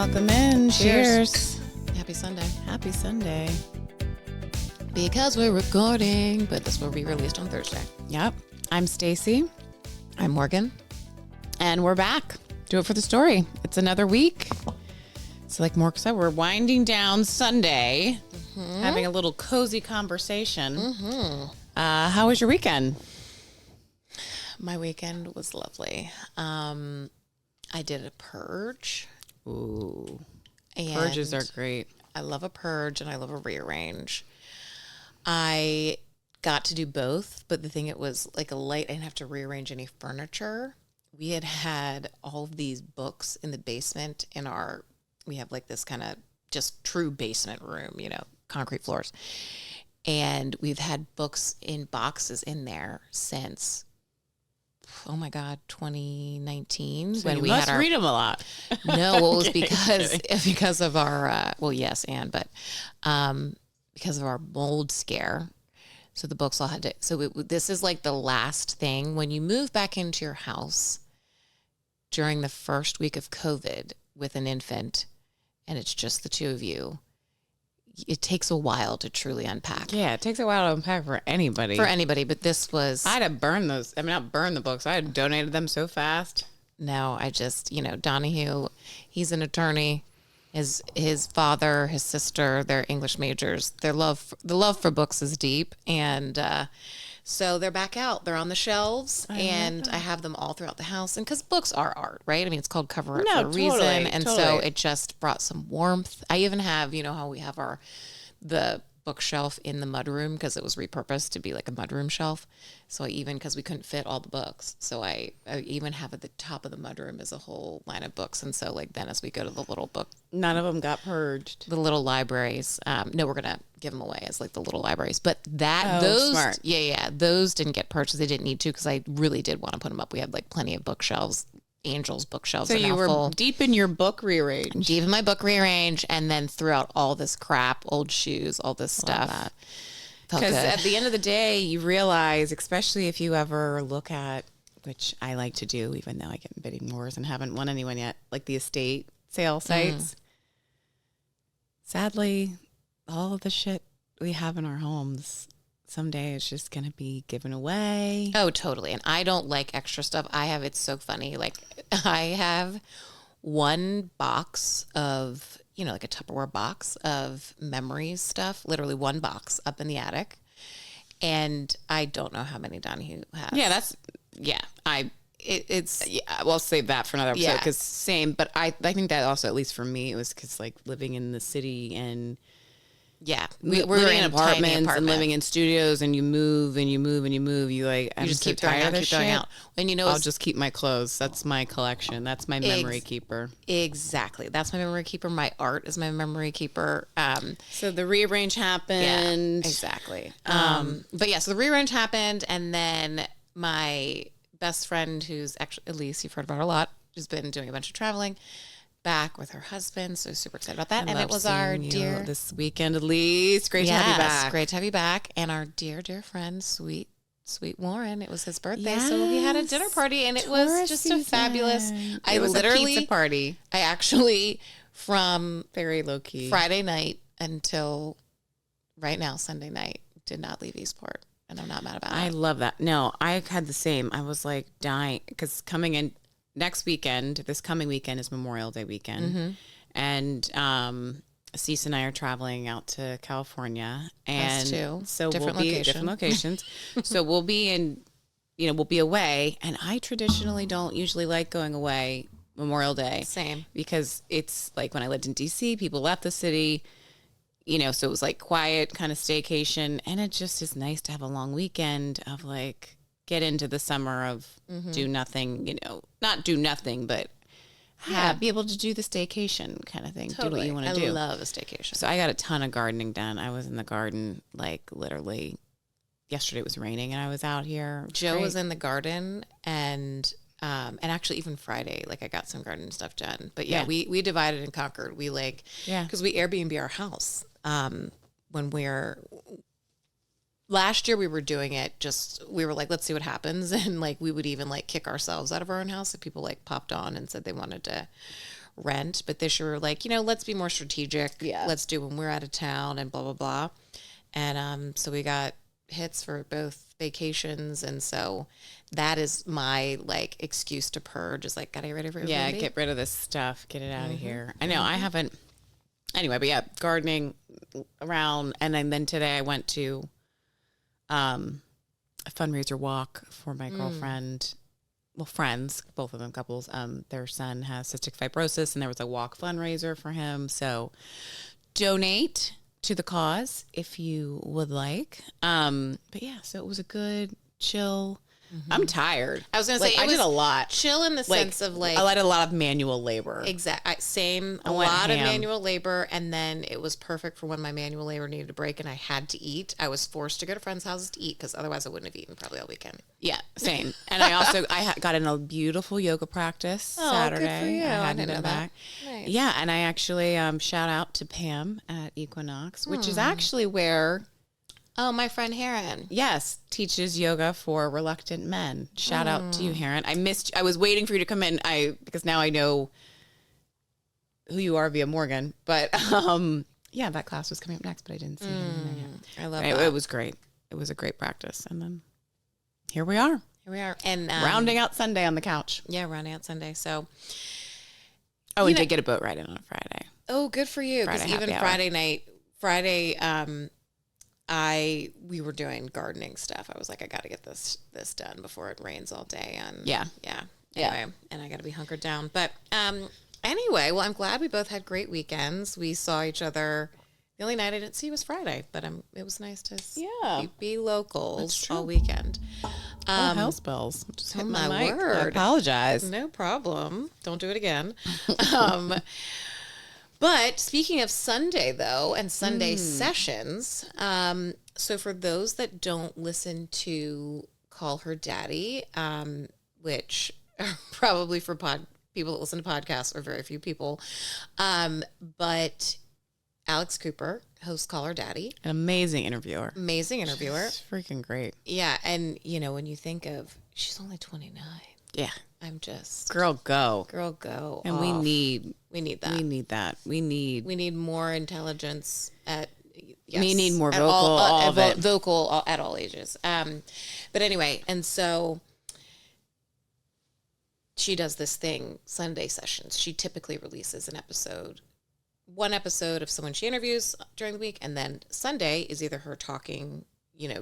Welcome in. Cheers. Happy Sunday. Happy Sunday. Because we're recording, but this will be released on Thursday. Yep. I'm Stacey. I'm Morgan. And we're back. Do it for the story. It's another week. So like Morgan said, we're winding down Sunday, having a little cozy conversation. How was your weekend? My weekend was lovely. I did a purge. Ooh. And Purges are great. I love a purge and I love a rearrange. I got to do both, but the thing, it was like a light. I didn't have to rearrange any furniture. We had all of these books in the basement we have like this kind of just true basement room, concrete floors. And we've had books in boxes in there since, oh my God, 2019. So when we must read them a lot. No, well, it was because of our, yes, but because of our mold scare. So the books all had to, this is like the last thing. When you move back into your house during the first week of COVID with an infant, and it's just the two of you, it takes a while to truly unpack. Yeah, it takes a while to unpack for anybody. But this was... I'd have burned those. I mean, not burned the books. I had donated them so fast. No, I just, Donahue, he's an attorney. His father, his sister, they're English majors. The love for books is deep. And so they're back out. They're on the shelves. I have them all throughout the house. And because books are art, right? I mean, it's called cover art for a reason. And so it just brought some warmth. I even have, how we have the bookshelf in the mudroom because it was repurposed to be like a mudroom shelf. So because we couldn't fit all the books. So I even have at the top of the mudroom is a whole line of books. And so then as we go to the little book. None of them got purged. The little libraries. No, we're going to give them away as like the little libraries. But those, smart. Yeah. Those didn't get purchased. They didn't need to because I really did want to put them up. We had like plenty of bookshelves. Angel's bookshelves. So are you were full. deep in your book rearrange. Deep in my book rearrange, and then threw out all this crap, old shoes, all this stuff. Because at the end of the day, you realize, especially if you ever look at, which I like to do, even though I get in bidding wars and haven't won anyone yet, like the estate sale sites. Sadly, all of the shit we have in our homes, someday it's just going to be given away. Oh, totally. And I don't like extra stuff. It's so funny. Like I have one box of, like a Tupperware box of memories stuff, literally one box up in the attic. And I don't know how many Donahue has. Yeah, we'll save that for another episode because same. But I think that also, at least for me, it was because like living in the city and we're living in apartments and living in studios, and you move and you move and you move. You just keep throwing out. And I'll just keep my clothes. That's my collection. That's my memory keeper. Exactly. That's my memory keeper. My art is my memory keeper. So the rearrange happened. Yeah, exactly. So the rearrange happened, and then my best friend, who's actually Elise, you've heard about her a lot, who's been doing a bunch of traveling, back with her husband, so super excited about that. And it was our dear this weekend, Elise. Great to have you back. Great to have you back. And our dear friend, sweet Warren. It was his birthday, so we had a dinner party, and it was just a fabulous. It was a pizza party. I actually, from very low key Friday night until right now, Sunday night, did not leave Eastport, and I'm not mad about it. I love that. No, I had the same. I was like dying because coming in. This coming weekend is Memorial Day weekend. And Stacey and I are traveling out to California. And us too. So different locations. So we'll be we'll be away. And I traditionally don't usually like going away Memorial Day. Same. Because it's like when I lived in DC, people left the city, so it was like quiet kind of staycation. And it just is nice to have a long weekend of like, get into the summer of do nothing, not do nothing, but be able to do the staycation kind of thing. Totally. Do what you want to do. I love a staycation. So I got a ton of gardening done. I was in the garden like literally yesterday. It was raining and I was out here. Joe was in the garden and actually even Friday, like I got some garden stuff done. But we divided and conquered. We because we Airbnb our house when last year we were doing it we were like, let's see what happens. And like, we would even like kick ourselves out of our own house if people like popped on and said they wanted to rent. But this year we were like, let's be more strategic. Yeah. Let's do when we're out of town and blah, blah, blah. And so we got hits for both vacations. And so that is my like excuse to purge, is like, gotta get ready for Airbnb. Yeah, get rid of this stuff. Get it out of here. I know I haven't. Anyway, but yeah, gardening around. And then today I went to a fundraiser walk for my girlfriend. Well, friends, both of them couples. Their son has cystic fibrosis, and there was a walk fundraiser for him. So donate to the cause if you would like. But yeah, so it was a good, chill. I'm tired. I was going to say, I did a lot. Chill in the sense of like, I did a lot of manual labor. Exactly. Same. A lot of manual labor. And then it was perfect for when my manual labor needed a break and I had to eat. I was forced to go to friends' houses to eat because otherwise I wouldn't have eaten probably all weekend. Yeah, same. And I also, got in a beautiful yoga practice Saturday. Good for you. I didn't know back. That. Nice. Yeah, and I actually shout out to Pam at IYKYK, which is actually where... Oh, my friend Heron. Yes, teaches yoga for reluctant men. Shout out to you, Heron. I was waiting for you to come in. Because now I know who you are via Morgan. But yeah, that class was coming up next, but I didn't see him in there yet. I love that. It was great. It was a great practice. And then here we are. And rounding out Sunday on the couch. Yeah, rounding out Sunday. So we did get a boat ride in on a Friday. Oh, good for you. Because even Friday night, we were doing gardening stuff. I was like, I got to get this done before it rains all day. And anyway, and I got to be hunkered down. But anyway, well, I'm glad we both had great weekends. We saw each other. The only night I didn't see was Friday, but it was nice to be locals all weekend. House bells. Just hit my mic. Word. I apologize. No problem. Don't do it again. But speaking of Sunday, though, and Sunday sessions, so for those that don't listen to Call Her Daddy, which are probably for people that listen to podcasts, or very few people, but Alex Cooper hosts Call Her Daddy. An amazing interviewer. She's freaking great. Yeah, and, when you think of, she's only 29. Yeah. I'm just... Girl, go. And we need that. We need more intelligence at... Yes, we need more vocal, vocal at all ages. But anyway, and so she does this thing, Sunday sessions. She typically releases one episode of someone she interviews during the week, and then Sunday is either her talking,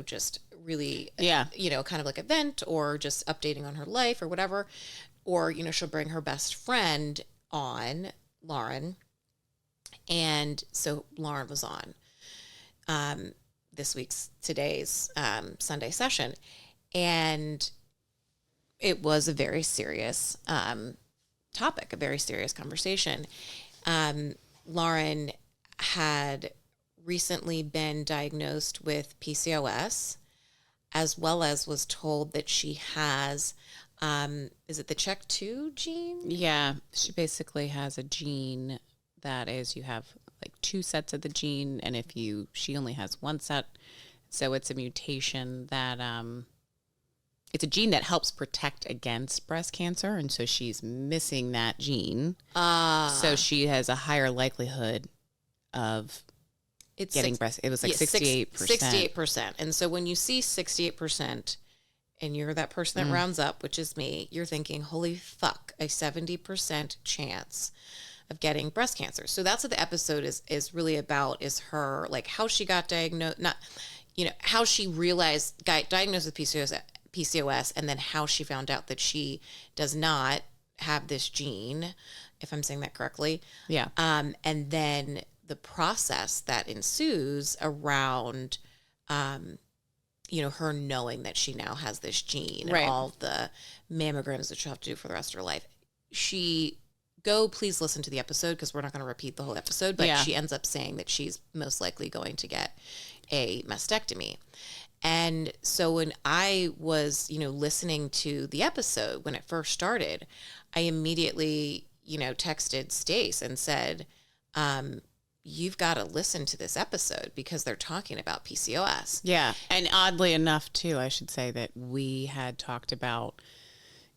just really, kind of like a vent, or just updating on her life or whatever, or, she'll bring her best friend on, Lauren. And so Lauren was on today's Sunday session, and it was a very serious topic, a very serious conversation. Lauren had recently been diagnosed with PCOS, as well as was told that she has, is it the CHEK2 gene? Yeah, she basically has a gene that is, you have like 2 sets of the gene, and she only has 1 set, so it's a mutation that, it's a gene that helps protect against breast cancer, and so she's missing that gene. So she has a higher likelihood of getting breast. It was like 68%. 68%. And so when you see 68%, and you're that person that rounds up, which is me, you're thinking, holy fuck, a 70% chance of getting breast cancer. So that's what the episode is really about, is her, like, how she got diagnosed, how she got diagnosed with PCOS, and then how she found out that she does not have this gene, if I'm saying that correctly. Yeah. And then the process that ensues around, her knowing that she now has this gene, and all the mammograms that she'll have to do for the rest of her life. Please listen to the episode, because we're not going to repeat the whole episode, but she ends up saying that she's most likely going to get a mastectomy. And so when I was, listening to the episode when it first started, I immediately, texted Stacey and said, you've got to listen to this episode, because they're talking about PCOS. Yeah. And oddly enough, too, I should say that we had talked about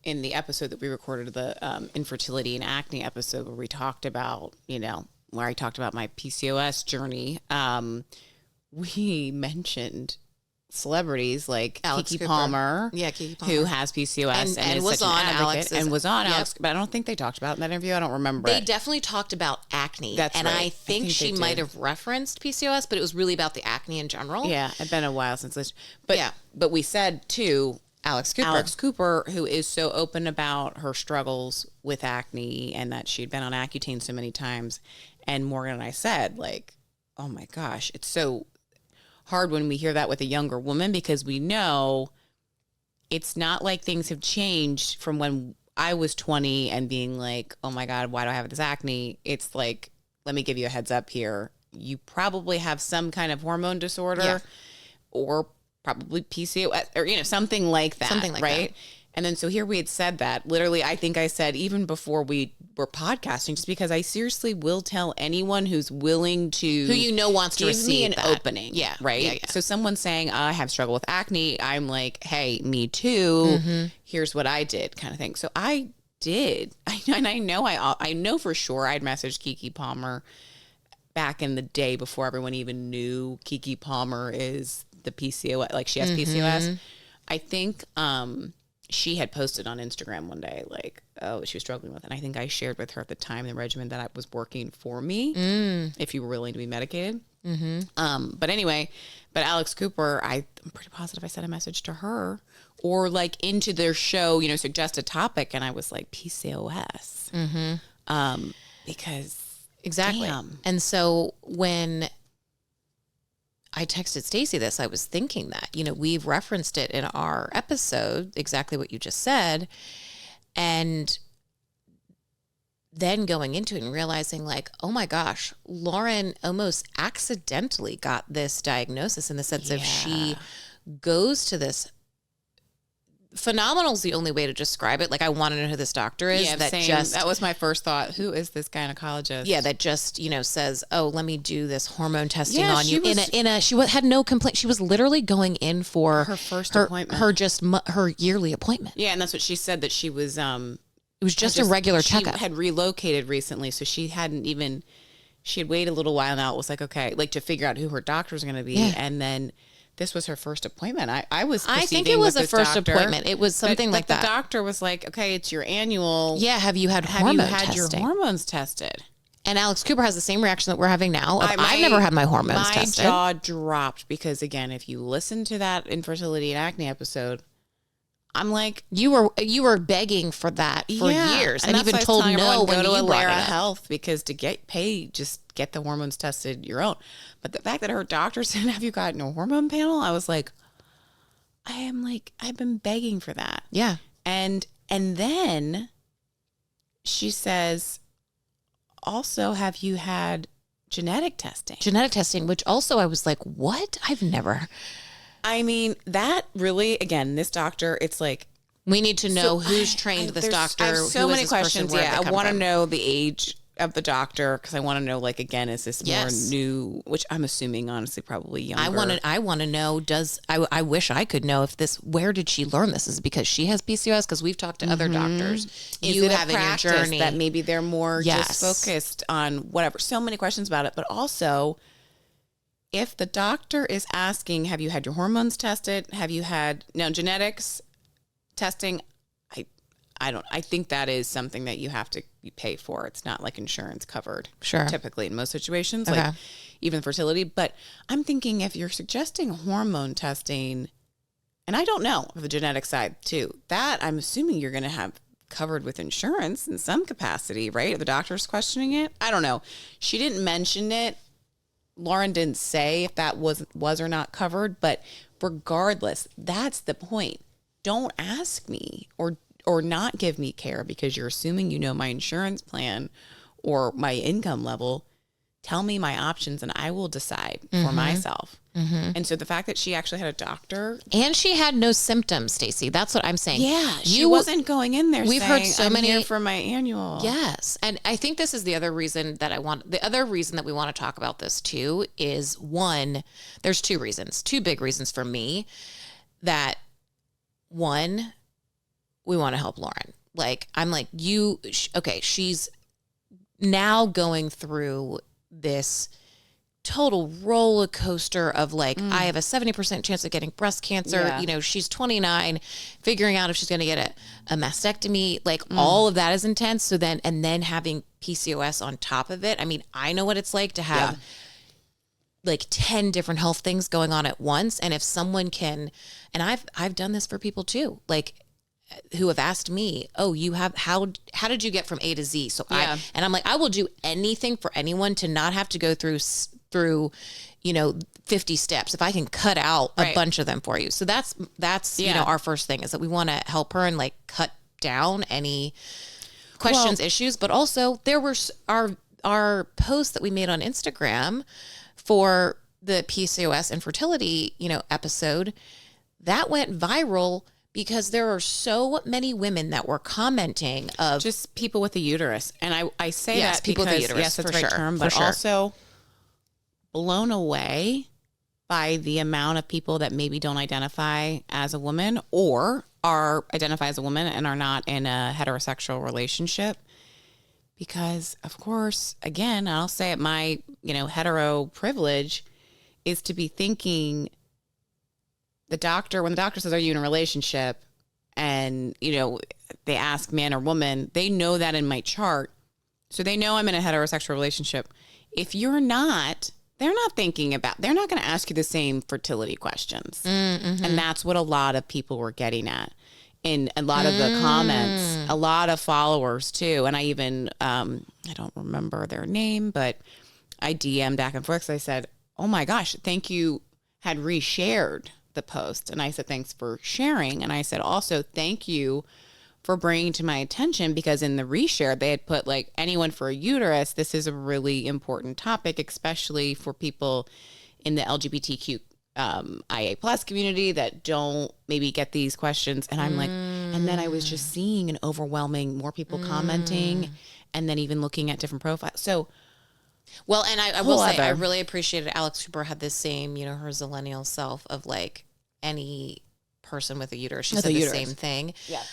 in the episode that we recorded, the infertility and acne episode, where we talked about, where I talked about my PCOS journey, we mentioned celebrities like Keke Palmer, who has PCOS and was on Alex, and was on Alex, but I don't think they talked about it in that interview. I don't remember. They definitely talked about acne, That's right. I think she might have referenced PCOS, but it was really about the acne in general. Yeah, it's been a while since this, but we said too, Alex Cooper, who is so open about her struggles with acne and that she'd been on Accutane so many times, and Morgan and I said, like, oh my gosh, it's so hard when we hear that with a younger woman, because we know it's not like things have changed from when I was 20 and being like, oh my God, why do I have this acne? It's like, let me give you a heads up here. You probably have some kind of hormone disorder or probably PCOS or, something like that. Something like right? That. And then so here we had said that. Literally, I think I said even before we were podcasting, just because I seriously will tell anyone who's willing to... Who wants to receive me an that. opening. Yeah. Right? Yeah. So someone saying, I have struggle with acne, I'm like, hey, me too. Mm-hmm. Here's what I did, kind of thing. So I did. I know for sure I'd messaged Keke Palmer back in the day before everyone even knew Keke Palmer is the PCOS, like she has PCOS. I think... she had posted on Instagram one day, like, oh, she was struggling with it. And I think I shared with her at the time the regimen that was working for me, if you were willing to be medicated. But anyway, Alex Cooper, I'm pretty positive I sent a message to her or like into their show, suggest a topic. And I was like, PCOS. Because exactly. Damn. And so when I texted Stacey this, I was thinking that, we've referenced it in our episode, exactly what you just said. And then going into it and realizing like, oh my gosh, Lauren almost accidentally got this diagnosis in the sense of she goes to this. Phenomenal is the only way to describe it. Like, I want to know who this doctor is. Yeah, that was my first thought. Who is this gynecologist? Yeah, that just, says, oh, let me do this hormone testing on you. She had no complaint. She was literally going in for her first appointment. Her yearly appointment. Yeah, and that's what she said, that she was, it was just a regular checkup. She had relocated recently, so she had waited a little while now. It was like, okay, like to figure out who her doctor was going to be. Yeah. And then this was her first appointment. I think it was a first appointment. It was something like that. The doctor was like, okay, it's your annual. Yeah. Have you had your hormones tested? And Alex Cooper has the same reaction that we're having now. I've never had my hormones tested. My jaw dropped because, again, if you listen to that infertility and acne episode, I'm like, you were begging for that for years, and even told no when you brought it up. Health, because to get paid, just get the hormones tested your own. But the fact that her doctor said, "Have you gotten a hormone panel?" I was like, I've been begging for that. Yeah, and then she says, also, have you had genetic testing? Genetic testing, which also I was like, what? I've never. I mean, that really, again, this doctor, it's like, we need to know who's trained this doctor. I have so many questions. Yeah, I want to know the age of the doctor, because I want to know, like, again, is this more new, which I'm assuming, honestly, probably younger. I want to know, I wish I could know if this, where did she learn this? Is it because she has PCOS? Because we've talked to other doctors. Is it having your journey that maybe they're more just focused on whatever. So many questions about it, but also, if the doctor is asking, have you had your hormones tested? Have you had genetics testing? I think that is something that you have to pay for. It's not like insurance covered. Sure. Typically in most situations, like even fertility. But I'm thinking, if you're suggesting hormone testing, and I don't know the genetic side too, that I'm assuming you're going to have covered with insurance in some capacity, right? If the doctor's questioning it, I don't know. She didn't mention it. Lauren didn't say if that was or not covered, but regardless, that's the point. Don't ask me or not give me care because you're assuming you know my insurance plan or my income level. Tell me my options and I will decide for myself. Mm-hmm. And so the fact that she actually had a doctor. And she had no symptoms, Stacey. That's what I'm saying. Yeah. She wasn't going in there we've saying, heard so many here for my annual. Yes. And I think this is the other reason that we want to talk about this too is, one, there's two big reasons for me. That one, we want to help Lauren. Like, I'm like, okay, she's now going through this total roller coaster of like, I have a 70% chance of getting breast cancer. Yeah. You know, she's 29, figuring out if she's going to get a mastectomy. Like, all of that is intense. So then, and then having PCOS on top of it. I mean, I know what it's like to have like 10 different health things going on at once. And if someone can, and I've done this for people too, like, who have asked me, oh, you have, how did you get from A to Z? So I'm like, I will do anything for anyone to not have to go through, you know, 50 steps. If I can cut out a bunch of them for you. So that's, you know, our first thing is that we want to help her and like cut down any questions, issues, but also there were our posts that we made on Instagram for the PCOS and fertility, you know, episode that went viral because there are so many women that were commenting of just people with a uterus. And I say that people because, with a uterus, yes, that's the right sure, term, but also blown away by the amount of people that maybe don't identify as a woman or are identify as a woman and are not in a heterosexual relationship. Because, of course, again, I'll say it, my, you know, hetero privilege is to be thinking when the doctor says, are you in a relationship? And, you know, they ask man or woman, they know that in my chart. So they know I'm in a heterosexual relationship. If you're not, they're not going to ask you the same fertility questions. Mm-hmm. And that's what a lot of people were getting at. In a lot of the comments, a lot of followers too. And I even, I don't remember their name, but I DM'd back and forth. So I said, oh my gosh, thank you, had reshared the post. And I said, thanks for sharing. And I said, also, thank you for bringing to my attention, because in the reshare, they had put like, anyone for a uterus, this is a really important topic, especially for people in the LGBTQ IA plus community that don't maybe get these questions. And I'm like, and then I was just seeing an overwhelming more people commenting and then even looking at different profiles. So, well, and I will say, I really appreciated Alex Cooper had the same, you know, her zillennial self of like any person with a uterus. She said the same thing. Yeah.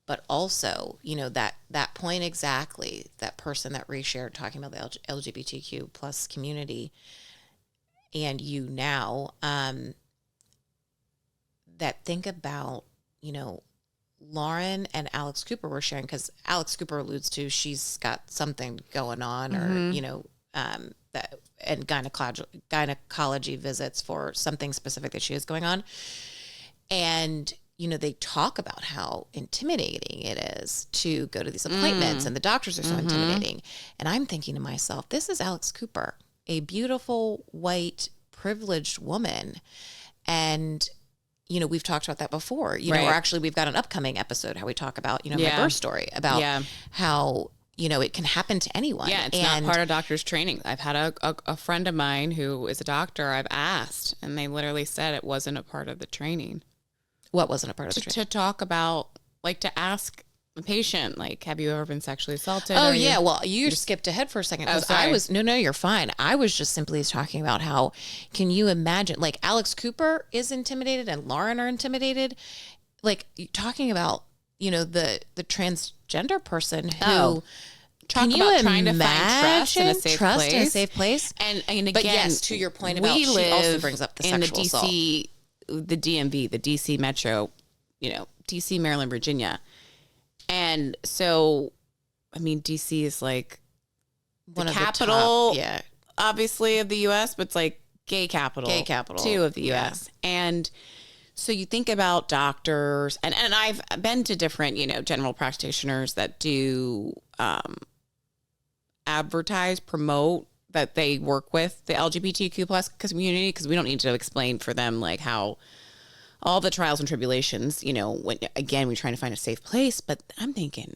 But also, you know, that point exactly, that person that reshared talking about the LGBTQ plus community, and you now, that think about, you know, Lauren and Alex Cooper were sharing, because Alex Cooper alludes to she's got something going on, or, you know, that, and gynecology visits for something specific that she has going on. And, you know, they talk about how intimidating it is to go to these appointments and the doctors are so intimidating. And I'm thinking to myself, this is Alex Cooper, a beautiful, white, privileged woman. And, you know, we've talked about that before, you know, or actually we've got an upcoming episode, how we talk about, you know, my birth story, about how, you know, it can happen to anyone. Yeah, it's not part of doctor's training. I've had a friend of mine who is a doctor, I've asked, and they literally said it wasn't a part of the training. What wasn't a part of the training? To talk about, like, to ask the patient, like, have you ever been sexually assaulted? Oh, yeah. Well, you skipped ahead for a second. No, you're fine. I was just simply talking about how, can you imagine, like, Alex Cooper is intimidated and Lauren are intimidated. Like, talking about, you know, the transgender person who, can you imagine trying to find trust in a safe place? And again, but yes, to your point about, she also brings up the sexual assault. The DMV, the DC Metro, you know, DC, Maryland, Virginia. And so, I mean, DC is like the capital, obviously, of the U.S., but it's like gay capital too of the U.S. And so you think about doctors, and I've been to different, you know, general practitioners that do advertise, promote that they work with the LGBTQ plus community, because we don't need to explain for them like how all the trials and tribulations, you know, when, again, we're trying to find a safe place. But I'm thinking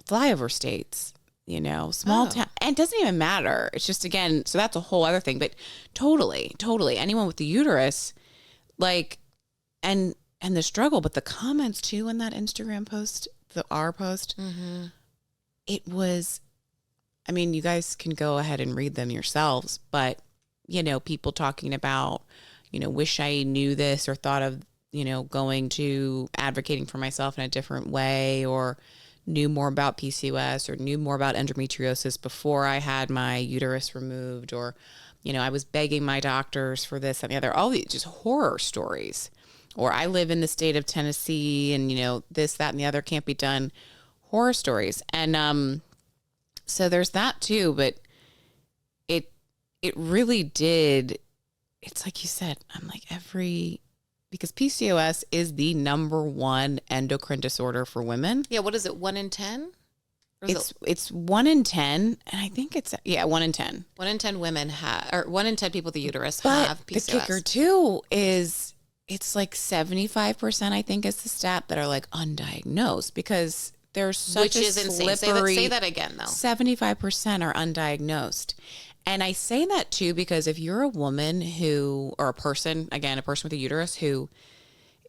flyover states, you know, small town, and it doesn't even matter. It's just, again, so that's a whole other thing. But totally anyone with the uterus, like, and the struggle, but the comments too in that Instagram post, our post, it was, I mean, you guys can go ahead and read them yourselves, but, you know, people talking about, you know, wish I knew this or thought of going to advocating for myself in a different way, or knew more about PCOS or knew more about endometriosis before I had my uterus removed, or, I was begging my doctors for this and the other, all these just horror stories. Or I live in the state of Tennessee and, this, that, and the other can't be done, horror stories. And so there's that too, but it really did. It's like you said, I'm like because PCOS is the number one endocrine disorder for women. Yeah. What is it? 1 in 10? It's 1 in 10. And I think it's, 1 in 10. 1 in 10 women have, or 1 in 10 people with the uterus have PCOS. The kicker too is it's like 75%, I think, is the stat that are like undiagnosed, because there's such a slippery. Say that again, though. 75% are undiagnosed. And I say that too because if you're a woman or a person with a uterus who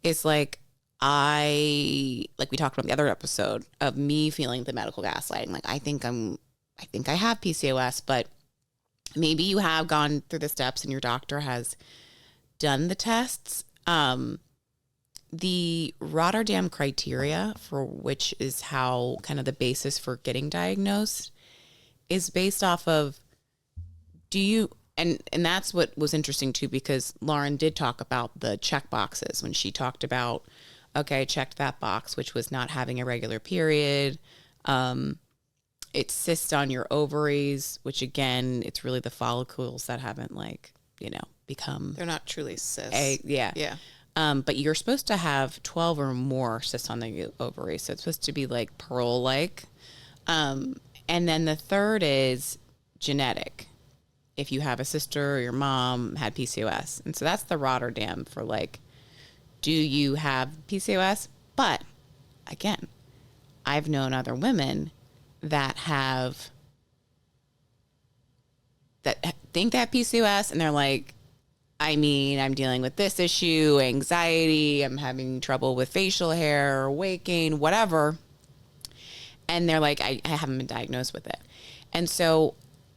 is like we talked about in the other episode of me feeling the medical gaslighting, like I think I have PCOS, but maybe you have gone through the steps and your doctor has done the tests. The Rotterdam criteria, for which is how kind of the basis for getting diagnosed, is based off of and that's what was interesting too, because Lauren did talk about the check boxes when she talked about, okay, checked that box, which was not having a regular period. It cysts on your ovaries, which again, it's really the follicles that haven't become. They're not truly cysts. Yeah. But you're supposed to have 12 or more cysts on the ovaries. So it's supposed to be like pearl-like. And then the third is genetic. If you have a sister or your mom had PCOS. And so that's the Rotterdam for do you have PCOS? But again, I've known other women that think they have PCOS and they're like, I'm dealing with this issue, anxiety, I'm having trouble with facial hair or weight gain, whatever. And they're like, I haven't been diagnosed with it. And so,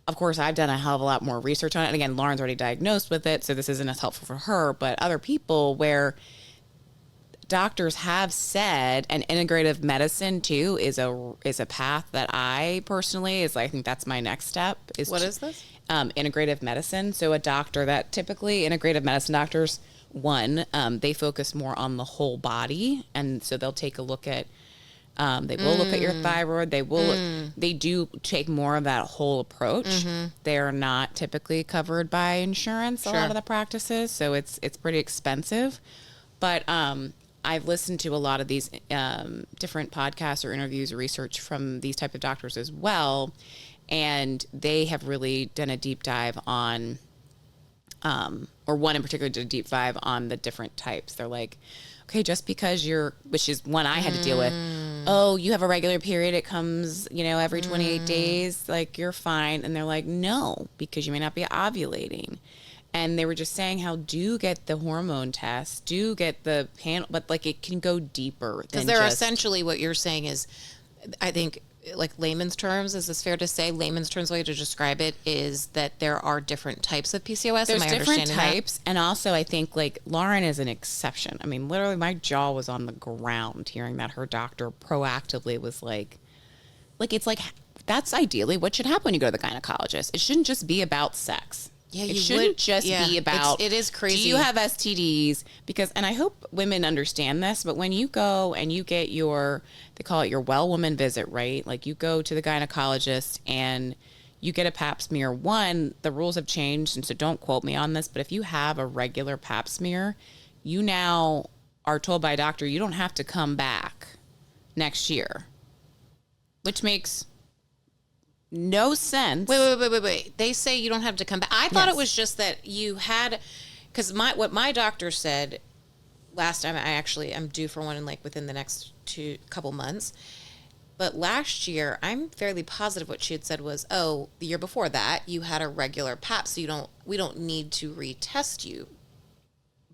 of course, I've done a hell of a lot more research on it. And again, Lauren's already diagnosed with it, so this isn't as helpful for her, but other people where doctors have said, and integrative medicine too is a path that I personally I think that's my next step. What is this? Integrative medicine. So a doctor that typically integrative medicine doctors, they focus more on the whole body. And so they'll take a look at, they will look at your thyroid. They do take more of that whole approach. Mm-hmm. They're not typically covered by insurance, a lot of the practices. So it's pretty expensive. But I've listened to a lot of these different podcasts or interviews or research from these type of doctors as well. And they have really done a deep dive on, or one in particular did a deep dive on the different types. They're like, okay, just because which is one I had to deal with. Oh, you have a regular period. It comes, every 28 days, you're fine. And they're like, no, because you may not be ovulating. And they were just saying how do get the hormone test, do get the panel, but it can go deeper. Because they're essentially, what you're saying is, I think, layman's terms, is this fair to say? Layman's terms, way to describe it is that there are different types of PCOS. There's different types. And also I think Lauren is an exception. Literally my jaw was on the ground hearing that her doctor proactively was it's that's ideally what should happen when you go to the gynecologist. It shouldn't just be about sex. Yeah, it shouldn't just be about, it is crazy. Do you have STDs? Because, and I hope women understand this, but when you go and you get they call it your well woman visit, right? You go to the gynecologist and you get a pap smear. One, the rules have changed, and so don't quote me on this, but if you have a regular pap smear, you now are told by a doctor you don't have to come back next year, which makes no sense. Wait. They say you don't have to come back. I thought it was just that you had, because what my doctor said last time, I'm due for one within the next couple months. But last year, I'm fairly positive what she had said was, the year before that, you had a regular pap, so we don't need to retest you.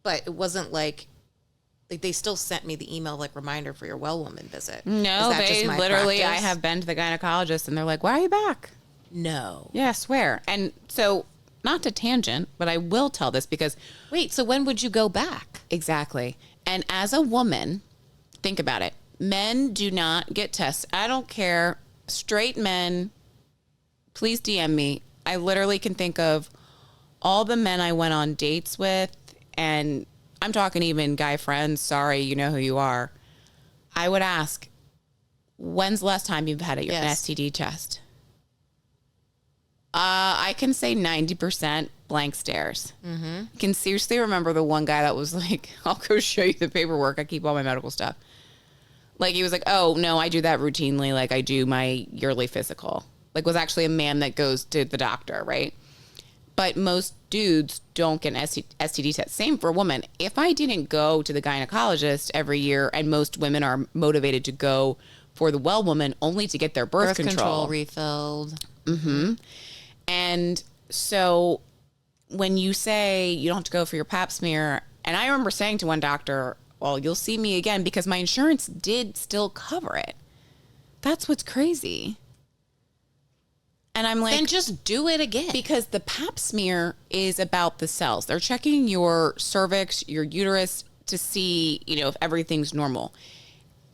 But it wasn't they still sent me the email reminder for your well woman visit. No, they literally, practice? I have been to the gynecologist and they're like, why are you back? No. Yeah, I swear. And so, not to tangent, but I will tell this because. Wait, so when would you go back? Exactly. And as a woman, think about it. Men do not get tested. I don't care. Straight men, please DM me. I literally can think of all the men I went on dates with, and I'm talking even guy friends. Sorry, you know who you are. I would ask, when's the last time you've had an STD test? I can say 90% blank stares. I can seriously remember the one guy that was like, I'll go show you the paperwork. I keep all my medical stuff. Like, he was like, oh, no, I do that routinely. Like, I do my yearly physical. Like, was actually a man that goes to the doctor, right? But most dudes don't get an STD test. Same for a woman. If I didn't go to the gynecologist every year, and most women are motivated to go for the well woman only to get their birth control refilled. And so when you say you don't have to go for your pap smear, and I remember saying to one doctor, well, you'll see me again, because my insurance did still cover it. That's what's crazy. And I'm like, then just do it again. Because the pap smear is about the cells. They're checking your cervix, your uterus to see, if everything's normal.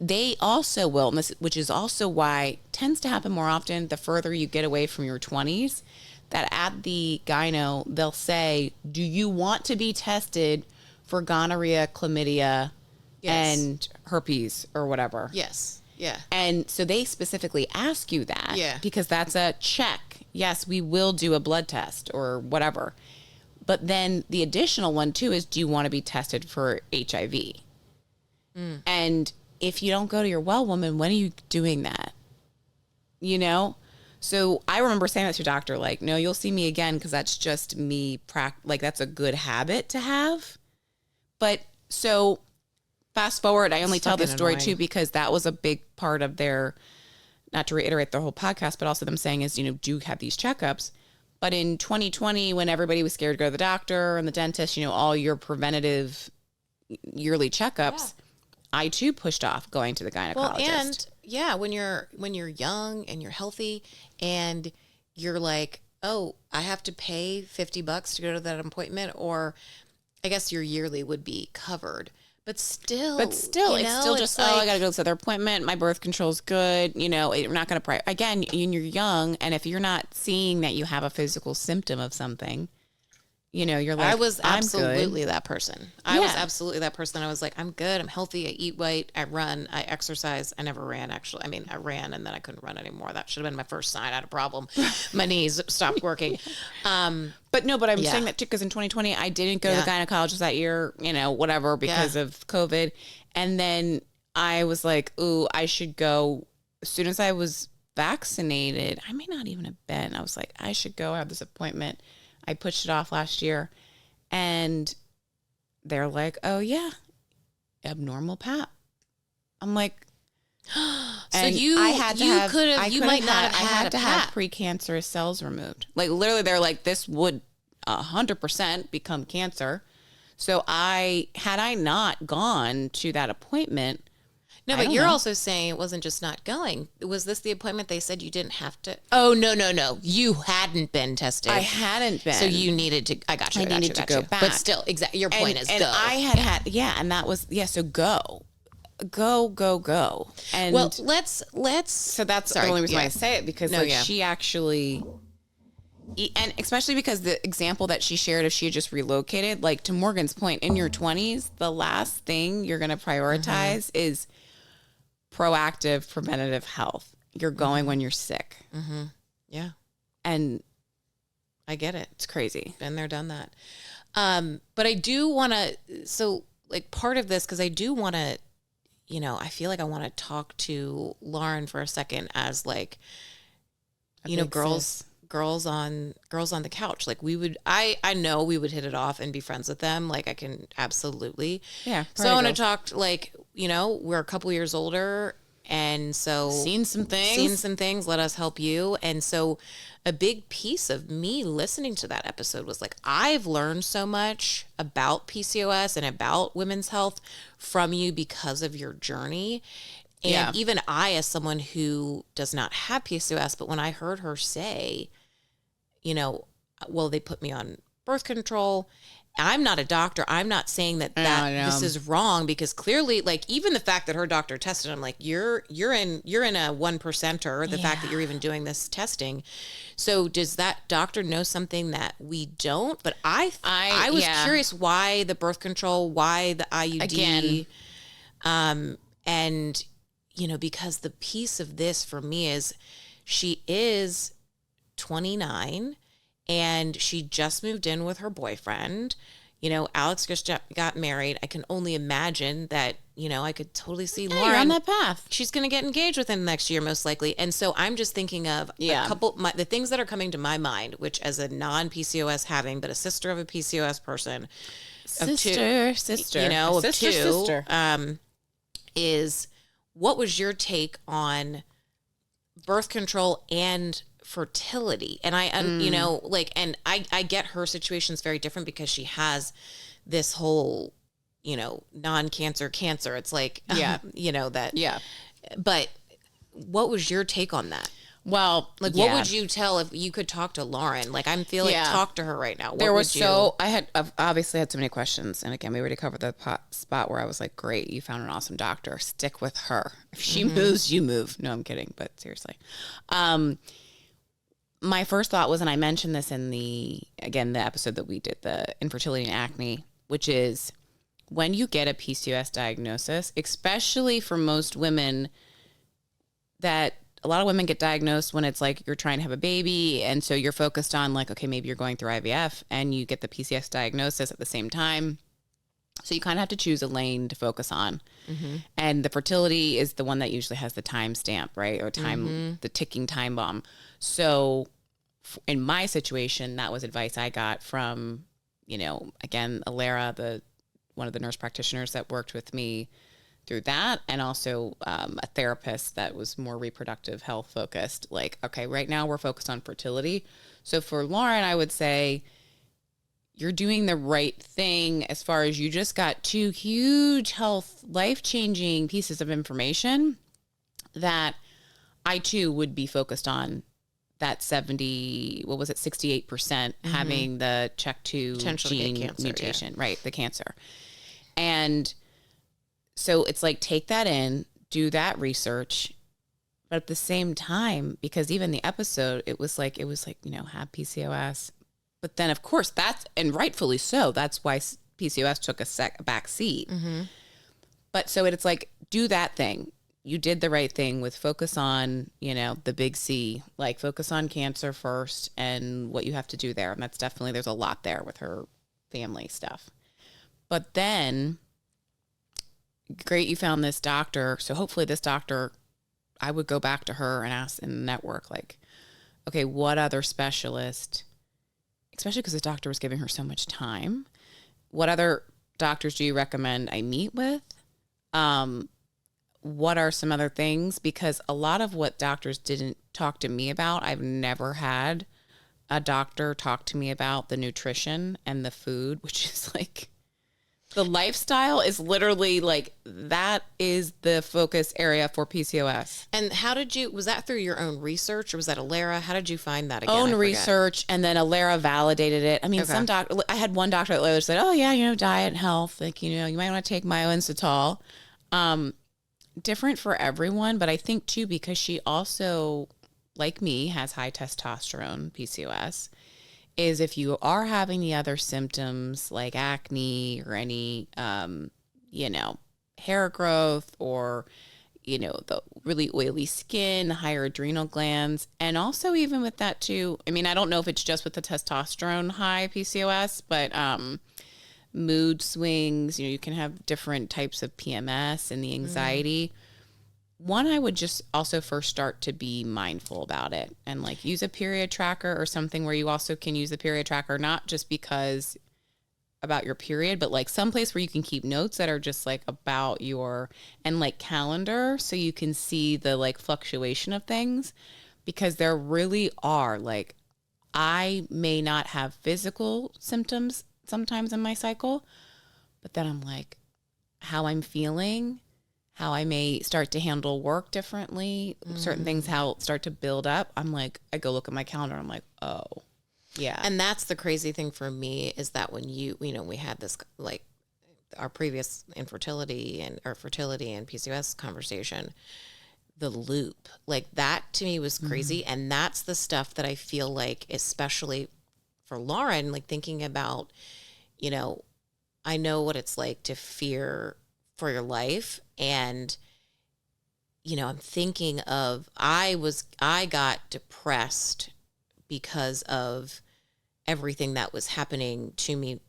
They also will, which is also why tends to happen more often the further you get away from your 20s, that at the gyno, they'll say, do you want to be tested for gonorrhea, chlamydia, and herpes or whatever? Yes. Yeah. And so they specifically ask you that. Yeah. Because that's a check. Yes, we will do a blood test or whatever. But then the additional one too is, do you want to be tested for HIV? And if you don't go to your well woman, when are you doing that? So I remember saying that to a doctor, like, no, you'll see me again, because that's just me, like, that's a good habit to have. But so fast forward, I only tell this story too, because that was a big part of their, not to reiterate the whole podcast, but also them saying is, do have these checkups. But in 2020, when everybody was scared to go to the doctor and the dentist, all your preventative yearly checkups, I too pushed off going to the gynecologist. Well, and when you're young and you're healthy and you're like, oh, I have to pay $50 to go to that appointment, or I guess your yearly would be covered. But still, it's still just, I got to go to this other appointment. My birth control's good. You're not going to, again, you're young. And if you're not seeing that you have a physical symptom of something, you're like, I was absolutely good. That person. I was absolutely that person. I was like, I'm good. I'm healthy. I eat right. I run. I exercise. I never ran, actually. I mean, I ran and then I couldn't run anymore. That should have been my first sign I had a problem. My knees stopped working. But I'm saying that too, because in 2020, I didn't go to the gynecologist that year, whatever, because of COVID. And then I was like, ooh, I should go. As soon as I was vaccinated, I may not even have been. I was like, I should go have this appointment. I pushed it off last year, and they're like, oh yeah, abnormal pap. I'm like, so you might not have had to have precancerous cells removed. Like, literally, they're like, this would 100% become cancer. So had I not gone to that appointment. No, but you're also saying it wasn't just not going. Was this the appointment they said you didn't have to? Oh, no. You hadn't been tested. I hadn't been. So you needed to, I needed to go back. But still, exactly. Your point is go. And I had, and that was, so go. Go. And well, let's. So that's the only reason why I say it, because she actually, and especially because the example that she shared, if she had just relocated, like, to Morgan's point, in your 20s, the last thing you're going to prioritize is proactive preventative health. You're going when you're sick. Yeah. And I get it. It's crazy. Been there, done that. But I do want to, so like part of this, because I do want to, I feel like I want to talk to Lauren for a second as like, girls on the couch. Like I know we would hit it off and be friends with them. Like I can absolutely. Yeah. So I want to talk like, we're a couple years older, and so seen some things. Let us help you. And so a big piece of me listening to that episode was like, I've learned so much about PCOS and about women's health from you because of your journey. And even I, as someone who does not have PCOS, but when I heard her say, well, they put me on birth control. I'm not a doctor. I'm not saying that this is wrong, because clearly, like, even the fact that her doctor tested, I'm like, you're in a 1%er, the fact that you're even doing this testing. So does that doctor know something that we don't? But I was curious why the birth control, why the IUD. Again. And, you know, because the piece of this for me is she is 29 and she just moved in with her boyfriend. You know, Alex just got married. I can only imagine that, you know, I could totally see Lauren. You're on that path. She's going to get engaged within the next year, most likely. And so I'm just thinking of a couple, the things that are coming to my mind, which as a non-PCOS having, but a sister of a PCOS person. Sister. You know, sister. Is what was your take on birth control and fertility? And I, you know, like, and I get her situation is very different because she has this whole, you know, non-cancer cancer. It's like, you know, that, but what was your take on that? Well, like, what would you tell if you could talk to Lauren? Like, I'm feeling talk to her right now. I've obviously had so many questions. And again, we already covered the spot where I was like, great, you found an awesome doctor. Stick with her. If she moves, you move. No, I'm kidding. But seriously. My first thought was, and I mentioned this in the episode that we did, the infertility and acne, which is when you get a PCOS diagnosis, especially for most women, that a lot of women get diagnosed when it's like you're trying to have a baby. And so you're focused on like, okay, maybe you're going through IVF and you get the PCOS diagnosis at the same time. So you kind of have to choose a lane to focus on. And the fertility is the one that usually has the time stamp, right? Or the ticking time bomb. So in my situation, that was advice I got from, you know, again, Alara, one of the nurse practitioners that worked with me through that, and also a therapist that was more reproductive health focused. Like, okay, right now we're focused on fertility. So for Lauren, I would say you're doing the right thing as far as you just got two huge health, life-changing pieces of information that I too would be focused on. That 68% having the CHEK2 gene mutation, right? The cancer. And so it's like, take that in, do that research. But at the same time, because even the episode, it was like, you know, have PCOS. But then, of course, and rightfully so, that's why PCOS took a back seat. But so it's like, do that thing. You did the right thing with focus on, you know, the big C, like focus on cancer first and what you have to do there. And that's definitely, there's a lot there with her family stuff. But then, great, you found this doctor. So hopefully this doctor, I would go back to her and ask in the network, like, okay, what other specialist, especially because the doctor was giving her so much time, what other doctors do you recommend I meet with? What are some other things? Because a lot of what doctors didn't talk to me about, I've never had a doctor talk to me about the nutrition and the food, which is like, the lifestyle is literally like, that is the focus area for PCOS. And was that through your own research, or was that Alara? How did you find that again? Own research, and then Alara validated it. I mean, I had one doctor that later said, oh yeah, you know, diet and health, like, you know, you might want to take myoinsitol. Different for everyone, but I think too, because she also, like me, has high testosterone, PCOS, is if you are having the other symptoms like acne or any, you know, hair growth, or, you know, the really oily skin, higher adrenal glands. And also even with that too, I mean, I don't know if it's just with the testosterone high PCOS, but mood swings, you know, you can have different types of PMS and the anxiety. One, I would just also first start to be mindful about it and like use a period tracker or something where you also can use the period tracker, not just because about your period, but like someplace where you can keep notes that are just like about and like calendar, so you can see the like fluctuation of things, because there really are, like, I may not have physical symptoms sometimes in my cycle, but then I'm like, how I'm feeling, how I may start to handle work differently, certain things, how start to build up. I'm like, I go look at my calendar. I'm like, oh, Yeah. And that's the crazy thing for me is that when we had this, like, our previous fertility and PCOS conversation, the loop, like, that to me was crazy. And that's the stuff that I feel like, especially for Lauren, like, thinking about, I know what it's like to fear for your life. And, I'm thinking of, I got depressed because of everything that was happening to me,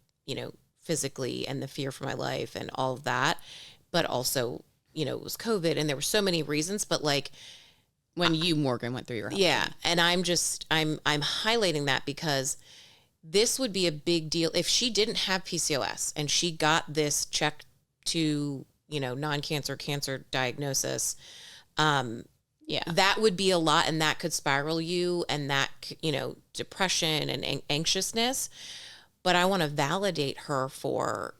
physically, and the fear for my life and all of that. But also, it was COVID and there were so many reasons, but like when Morgan, went through your health. Yeah. And I'm highlighting that because this would be a big deal if she didn't have PCOS and she got this check to, non-cancer cancer diagnosis. That would be a lot, and that could spiral you, and that, depression and anxiousness. But I want to validate her for,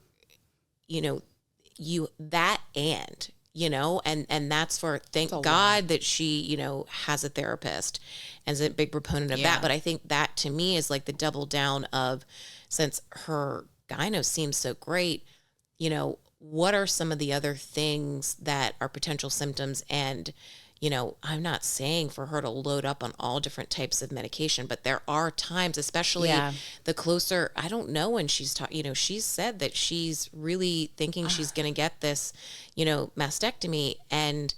that and that's for, thank God that she, has a therapist and is a big proponent of that. But I think that to me is like the double down of, since her gyno seems so great, what are some of the other things that are potential symptoms? And, I'm not saying for her to load up on all different types of medication, but there are times, especially the closer, I don't know when she's she's said that she's really thinking she's going to get this, mastectomy. And,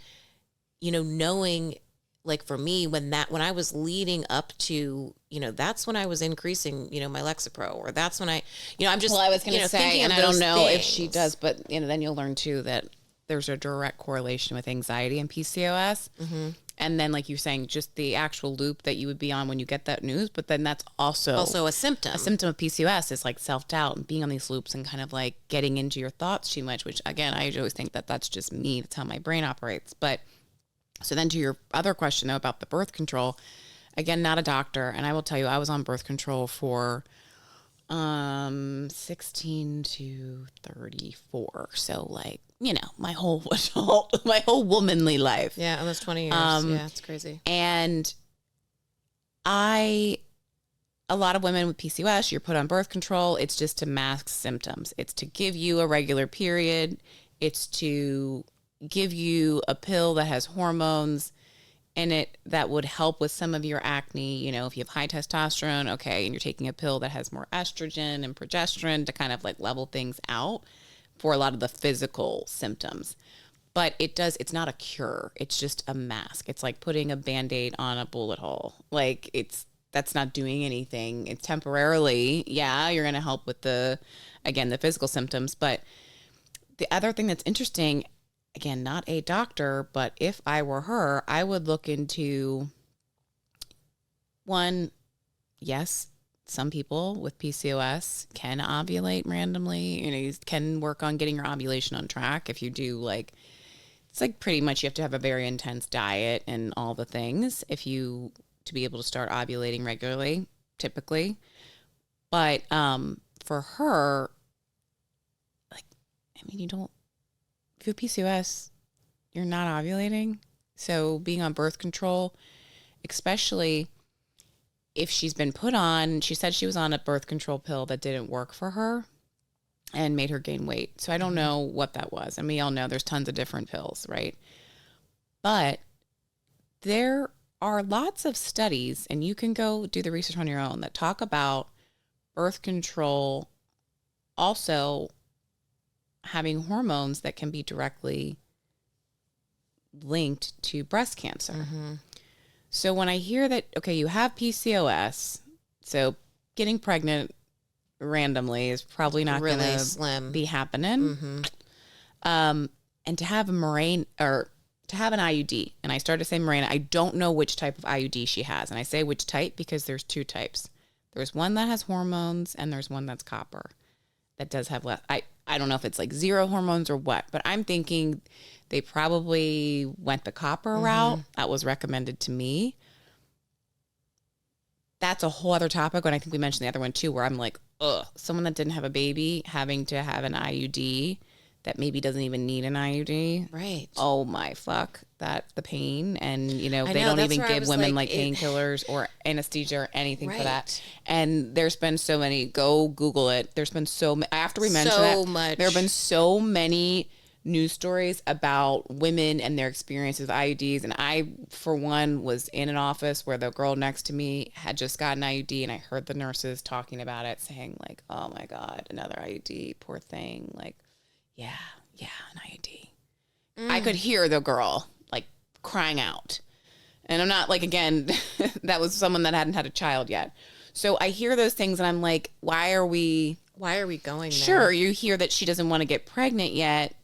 knowing, like, for me, when I was leading up to, that's when I was increasing, my Lexapro, or that's when I just, I was going to say, and I don't know if she does, but, then you'll learn too that there's a direct correlation with anxiety and PCOS. Mm-hmm. And then, like you're saying, just the actual loop that you would be on when you get that news. But then that's also a symptom. A symptom of PCOS is like self-doubt and being on these loops and kind of like getting into your thoughts too much, which again, I always think that that's just me. That's how my brain operates. But so then to your other question though, about the birth control, again, not a doctor. And I will tell you, I was on birth control for 16 to 34. So like, my whole womanly life. Yeah, almost 20 years. Yeah, it's crazy. And a lot of women with PCOS, you're put on birth control. It's just to mask symptoms. It's to give you a regular period. It's to give you a pill that has hormones in it that would help with some of your acne. If you have high testosterone, okay, and you're taking a pill that has more estrogen and progesterone to kind of like level things out for a lot of the physical symptoms. But it's not a cure. It's just a mask. It's like putting a Band-Aid on a bullet hole. Like that's not doing anything. It's temporarily, you're going to help with the physical symptoms. But the other thing that's interesting, again, not a doctor, but if I were her, I would look into one, yes, some people with PCOS can ovulate randomly. You can work on getting your ovulation on track. If you do it's like pretty much you have to have a very intense diet and all the things to be able to start ovulating regularly, typically. But for her, if you have PCOS, you're not ovulating. So being on birth control, especially if she's been put on, she said she was on a birth control pill that didn't work for her and made her gain weight. So I don't know what that was. And we all know there's tons of different pills, right? But there are lots of studies, and you can go do the research on your own, that talk about birth control also having hormones that can be directly linked to breast cancer. Mm-hmm. So when I hear that, okay, you have PCOS, so getting pregnant randomly is probably not really going to be happening. Mm-hmm. And to have a Mirena, or to have an IUD, and I started to say Mirena, I don't know which type of IUD she has. And I say which type because there's two types. There's one that has hormones and there's one that's copper that does have less. I don't know if it's like zero hormones or what, but I'm thinking they probably went the copper route. That was recommended to me. That's a whole other topic. And I think we mentioned the other one too, where I'm like, someone that didn't have a baby having to have an IUD that maybe doesn't even need an IUD. Right. Oh my fuck. the pain, and they don't even give women like painkillers or anesthesia or anything for that. And there's been so many, go Google it. There's been after we mentioned that, there have been so many news stories about women and their experiences with IUDs. And I, for one, was in an office where the girl next to me had just got an IUD, and I heard the nurses talking about it, saying like, oh my God, another IUD, poor thing. Like, yeah, an IUD. I could hear the girl like crying out. And I'm not like, again, that was someone that hadn't had a child yet. So I hear those things and I'm like, why are we going there? Sure, you hear that she doesn't want to get pregnant yet.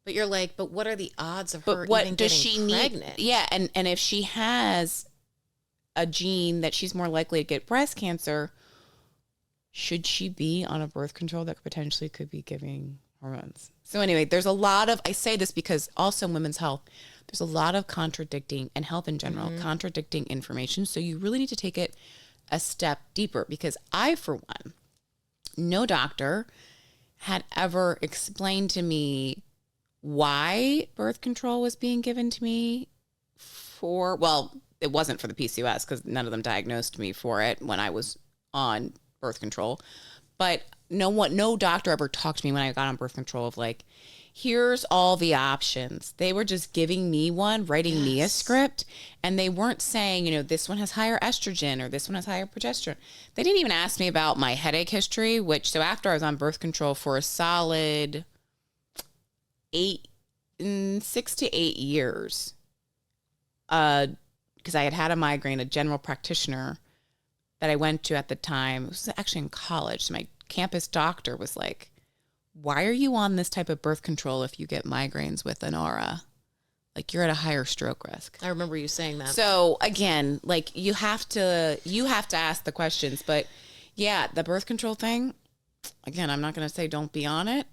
But you're like, but what are the odds of her even getting pregnant? Yeah, and if she has a gene that she's more likely to get breast cancer, should she be on a birth control that potentially could be giving hormones? So anyway, there's a lot of, I say this because also in women's health, there's a lot of contradicting, and health in general, contradicting information. So you really need to take it a step deeper, because I, for one, no doctor had ever explained to me why birth control was being given to me for, well, it wasn't for the PCOS because none of them diagnosed me for it when I was on birth control. But no doctor ever talked to me when I got on birth control of like, here's all the options. They were just giving me one, writing me a script, and they weren't saying, this one has higher estrogen or this one has higher progesterone. They didn't even ask me about my headache history, so after I was on birth control for a solid 6 to 8 years, because I had a migraine, a general practitioner that I went to at the time, it was actually in college. My campus doctor was like, why are you on this type of birth control if you get migraines with an aura? Like, you're at a higher stroke risk. I remember you saying that. So again, like, you have to ask the questions. But yeah, the birth control thing, again, I'm not going to say don't be on it.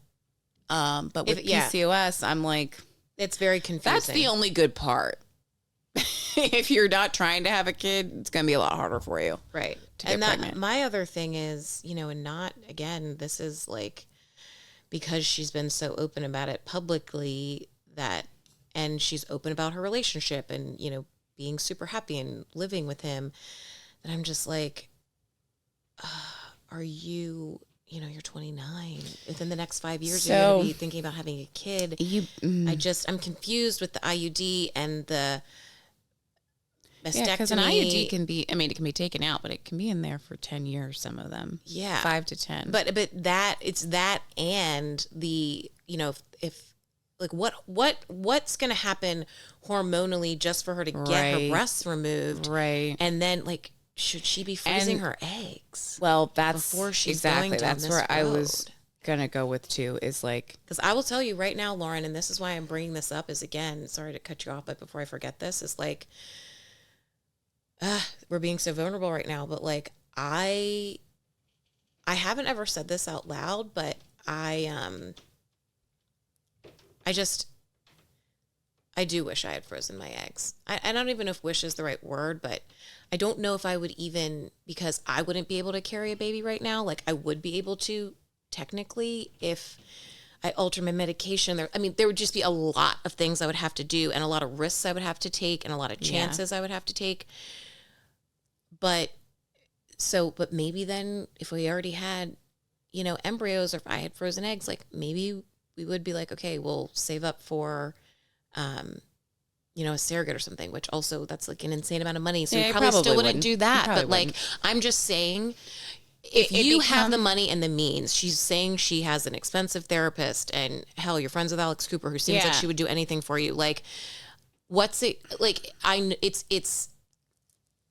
But with PCOS, I'm like, it's very confusing. That's the only good part. If you're not trying to have a kid, it's going to be a lot harder for you. Right. To get pregnant. My other thing is, and not, again, this is like, because she's been so open about it publicly and she's open about her relationship and, being super happy and living with him, that I'm just like, are you, you're 29. Within the next 5 years, you're going to be thinking about having a kid. I'm confused with the IUD and the mastectomy. Yeah, because an IUD can be, it can be taken out, but it can be in there for 10 years, some of them. Yeah. 5 to 10. But it's that, and the, if like what's going to happen hormonally just for her to get her breasts removed. Right. And then like, should she be freezing her eggs? Well, that's before she's exactly, going down that's this where road. I was going to go with too, is like, because I will tell you right now, Lauren, and this is why I'm bringing this up, is again, sorry to cut you off, but before I forget this, is like, we're being so vulnerable right now, but like, I haven't ever said this out loud, but I do wish I had frozen my eggs. I don't even know if wish is the right word, but I don't know if I would even, because I wouldn't be able to carry a baby right now. Like, I would be able to technically if I alter my medication. There would just be a lot of things I would have to do, and a lot of risks I would have to take, and a lot of chances I would have to take. But maybe then if we already had, embryos, or if I had frozen eggs, like maybe we would be like, okay, we'll save up for, a surrogate or something, which also that's like an insane amount of money. So we probably still wouldn't do that. But like, I'm just saying, if you have the money and the means, she's saying she has an expensive therapist, and hell, you're friends with Alex Cooper, who seems like she would do anything for you. Like, what's it like?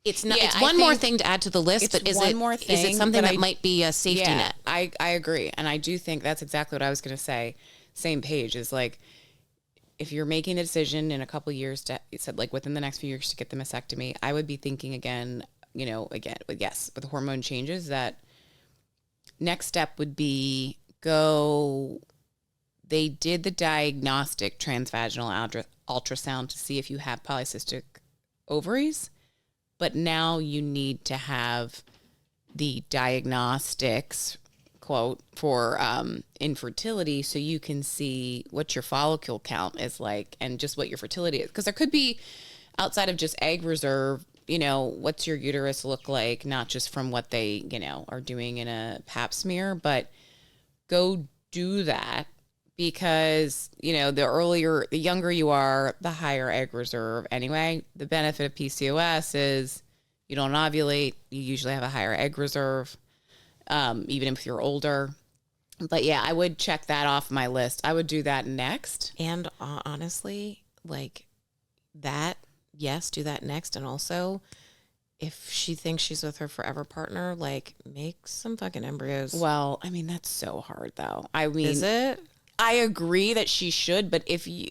It's not. It's one more thing to add to the list, but is it something that might be a safety net? I agree, and I do think that's exactly what I was going to say. Same page is like, if you're making a decision in a couple of years like within the next few years to get the mastectomy, I would be thinking again, with hormone changes, that next step would be they did the diagnostic transvaginal ultrasound to see if you have polycystic ovaries, but now you need to have the diagnostics, quote for infertility, so you can see what your follicle count is like and just what your fertility is. Because there could be, outside of just egg reserve, what's your uterus look like, not just from what they, are doing in a pap smear, but go do that. Because, the younger you are, the higher egg reserve. Anyway, the benefit of PCOS is you don't ovulate. You usually have a higher egg reserve, even if you're older. But yeah, I would check that off my list. I would do that next. And honestly, like that, yes, do that next. And also, if she thinks she's with her forever partner, like make some fucking embryos. Well, I mean, that's so hard though. Is it? I agree that she should, but if you,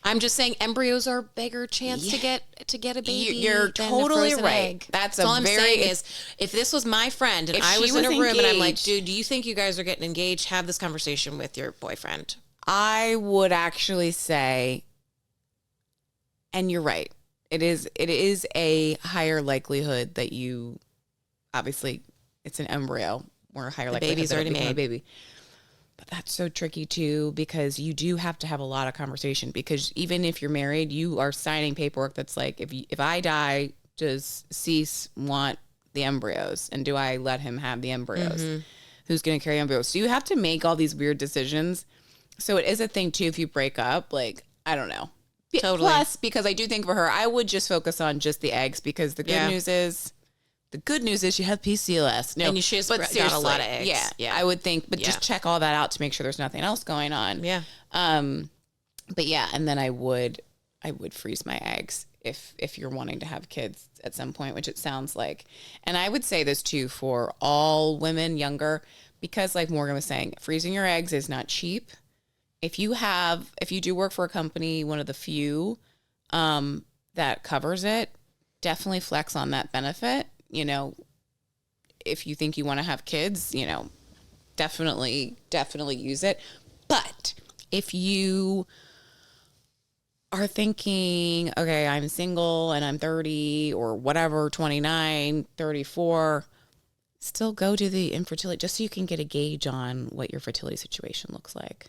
I'm just saying embryos are a bigger chance to get a baby. You're totally right. Egg. That's all I'm saying is, if this was my friend and I was in a room engaged, and I'm like, dude, do you think you guys are getting engaged? Have this conversation with your boyfriend. I would actually say, and you're right, it is a higher likelihood that you, obviously, it's an embryo, or a higher likelihood baby's already made. A baby. But that's so tricky too, because you do have to have a lot of conversation, because even if you're married, you are signing paperwork that's like, if I die, does Cease want the embryos? And do I let him have the embryos? Mm-hmm. Who's going to carry embryos? So you have to make all these weird decisions. So it is a thing too, if you break up, like, I don't know. Totally. Plus, because I do think for her, I would just focus on just the eggs, because the good news is, she has PCOS. No, and she's got a lot of eggs. Yeah, I would think, but just check all that out to make sure there's nothing else going on. Yeah. But yeah, and then I would freeze my eggs if you're wanting to have kids at some point, which it sounds like. And I would say this too for all women younger, because like Morgan was saying, freezing your eggs is not cheap. If you do work for a company, one of the few that covers it, definitely flex on that benefit. If you think you want to have kids, definitely use it. But if you are thinking, okay, I'm single and I'm 30 or whatever, 29, 34, still go do the infertility, just so you can get a gauge on what your fertility situation looks like.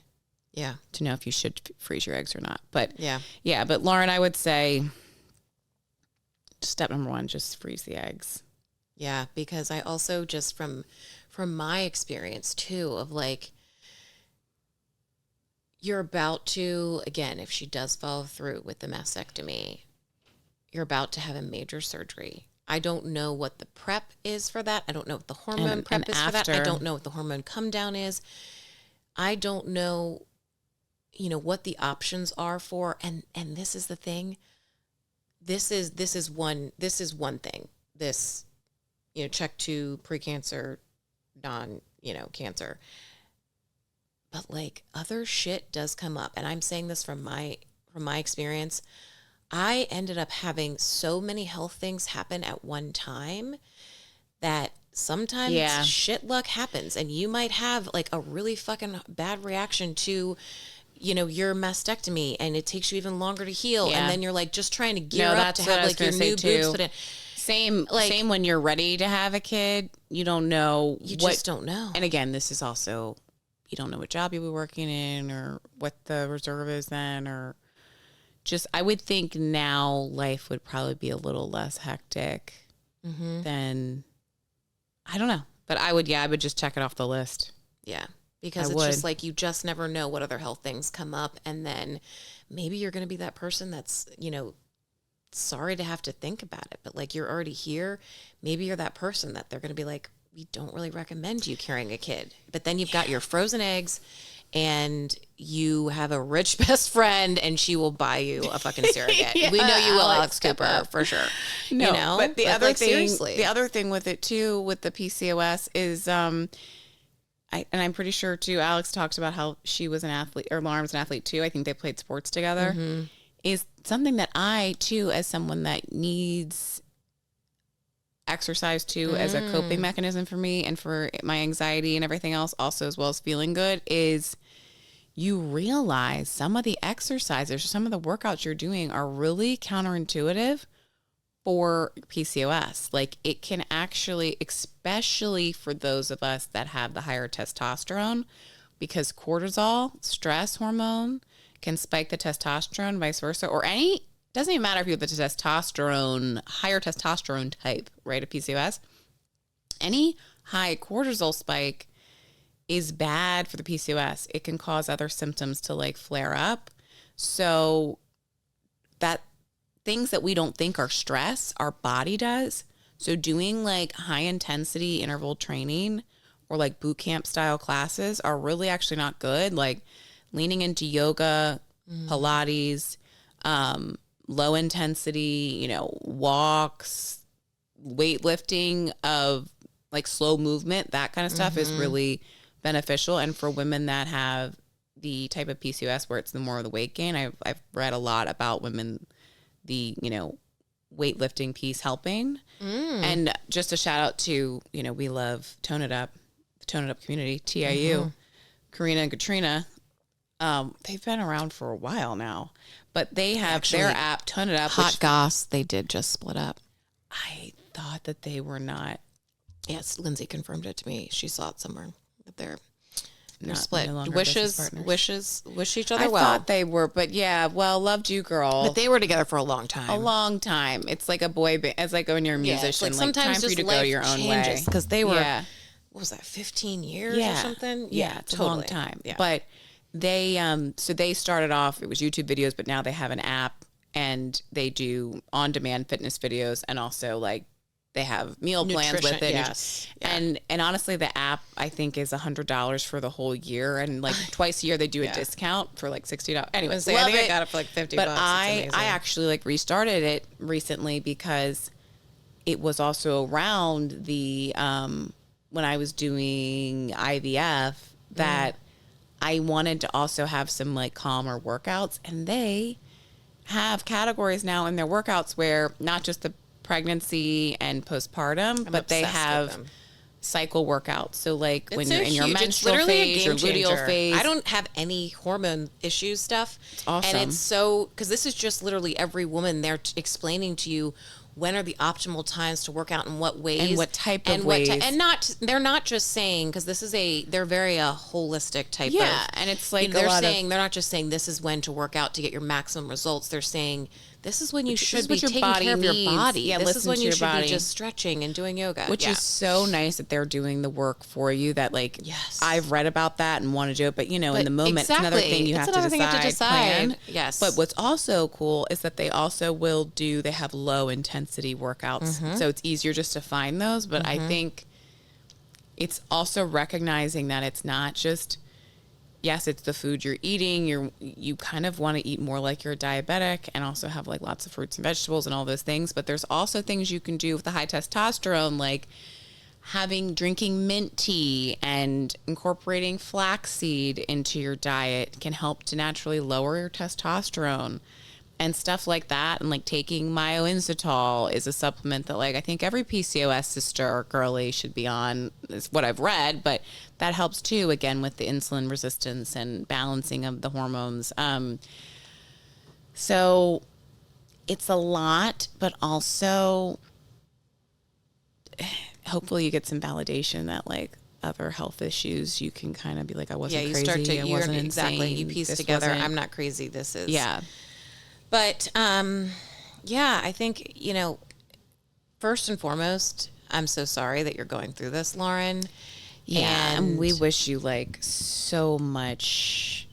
Yeah. To know if you should freeze your eggs or not. But yeah. But Lauren, I would say step number 1, just freeze the eggs. Yeah, because I also just from my experience too of like, you're about to, again, if she does follow through with the mastectomy, you're about to have a major surgery. I don't know what the prep is for that. I don't know what the hormone prep is for that. I don't know what the hormone come down is. I don't know, what the options are for, and this is the thing. This is one thing. This, check to precancer, cancer. But like other shit does come up. And I'm saying this from my experience. I ended up having so many health things happen at one time that sometimes shit luck happens, and you might have like a really fucking bad reaction to, your mastectomy, and it takes you even longer to heal. Yeah. And then you're like just trying to gear up to have like your new boobs put in. Same when you're ready to have a kid, you don't know. Just don't know. And again, this is also, you don't know what job you'll be working in or what the reserve is then, or just, I would think now life would probably be a little less hectic than, I don't know. But I would just check it off the list. Yeah. Because it's just like, you just never know what other health things come up. And then maybe you're going to be that person that's, sorry to have to think about it, but like, you're already here. Maybe you're that person that they're going to be like, we don't really recommend you carrying a kid. But then you've got your frozen eggs, and you have a rich best friend, and she will buy you a fucking surrogate. We know you will, Alex Cooper, for sure. No, but the other thing with it too, with the PCOS is, and I'm pretty sure too, Alex talked about how she was an athlete, or Lauren was an athlete too. I think they played sports together. Is something that I too, as someone that needs exercise too as a coping mechanism for me and for my anxiety and everything else, also as well as feeling good, is you realize some of the exercises or some of the workouts you're doing are really counterintuitive, for PCOS. Like it can actually, especially for those of us that have the higher testosterone, because cortisol, stress hormone, can spike the testosterone, vice versa, or any, doesn't even matter if you have the testosterone, higher testosterone type, right, of PCOS. Any high cortisol spike is bad for the PCOS. It can cause other symptoms to like flare up. So that things that we don't think are stress, our body does. So doing like high intensity interval training or like boot camp style classes are really actually not good. Like leaning into yoga, Pilates, low intensity, you know, walks, weightlifting of like slow movement, that kind of stuff is really beneficial. And for women that have the type of PCOS where it's the more of the weight gain, I've read a lot about women, the, you know, weightlifting piece helping. And just a shout out to, you know, we love Tone It Up, the Tone It Up community, TIU, Karina and Katrina. They've been around for a while now, but they have their app, Tone It Up. Hot Goss, they did just split up. I thought that they were not. Yes, Lindsay confirmed it to me. She saw it somewhere that they're split. No Wish each other well. I thought they were, but yeah, well, loved you, girl. But they were together for a long time. A long time. It's like a boy band. It's like when you're a musician. Like sometimes time for you to just go your own way. Because they were, what was that, 15 years or something? Yeah, it's totally a long time. Yeah. But they, so they started off, it was YouTube videos, but now they have an app and they do on-demand fitness videos and also like they have meal plans with it. Yes. And honestly, the app I think is $100 for the whole year, and like twice a year they do a discount for like $60. Anyways, I think I got it for like $50. But I actually like restarted it recently because it was also around the when I was doing IVF that I wanted to also have some like calmer workouts, and they have categories now in their workouts where not just the pregnancy and postpartum, but they have cycle workouts. So like when you're in your menstrual phase, your luteal phase. I don't have any hormone issues stuff. It's awesome. And it's so, because this is just literally every woman there explaining to you when are the optimal times to work out and what ways. And what type of ways. They're not just saying, because this is they're very holistic type of. Yeah, and it's like they're not just saying this is when to work out to get your maximum results. They're saying this is when you should be taking care of your body. Yeah, this is when you should body. be just stretching and doing yoga. Which is so nice that they're doing the work for you. That like, I've read about that and want to do it, but you know, in the moment, it's another thing you have to decide. Plan. Yes. But what's also cool is that they also they have low intensity workouts, so it's easier just to find those. But I think it's also recognizing that it's not just. Yes, it's the food you're eating. You kind of want to eat more like you're a diabetic and also have like lots of fruits and vegetables and all those things. But there's also things you can do with the high testosterone, like drinking mint tea and incorporating flaxseed into your diet can help to naturally lower your testosterone and stuff like that. And like taking myoinsitol is a supplement that like I think every PCOS sister or girly should be on, is what I've read, but that helps too, again, with the insulin resistance and balancing of the hormones. So it's a lot, but also hopefully you get some validation that like other health issues, you can kind of be like, I wasn't crazy. I wasn't insane. You piece together, I'm not crazy. This is. Yeah. But, I think, you know, first and foremost, I'm so sorry that you're going through this, Lauren. Yeah, and we wish you like so much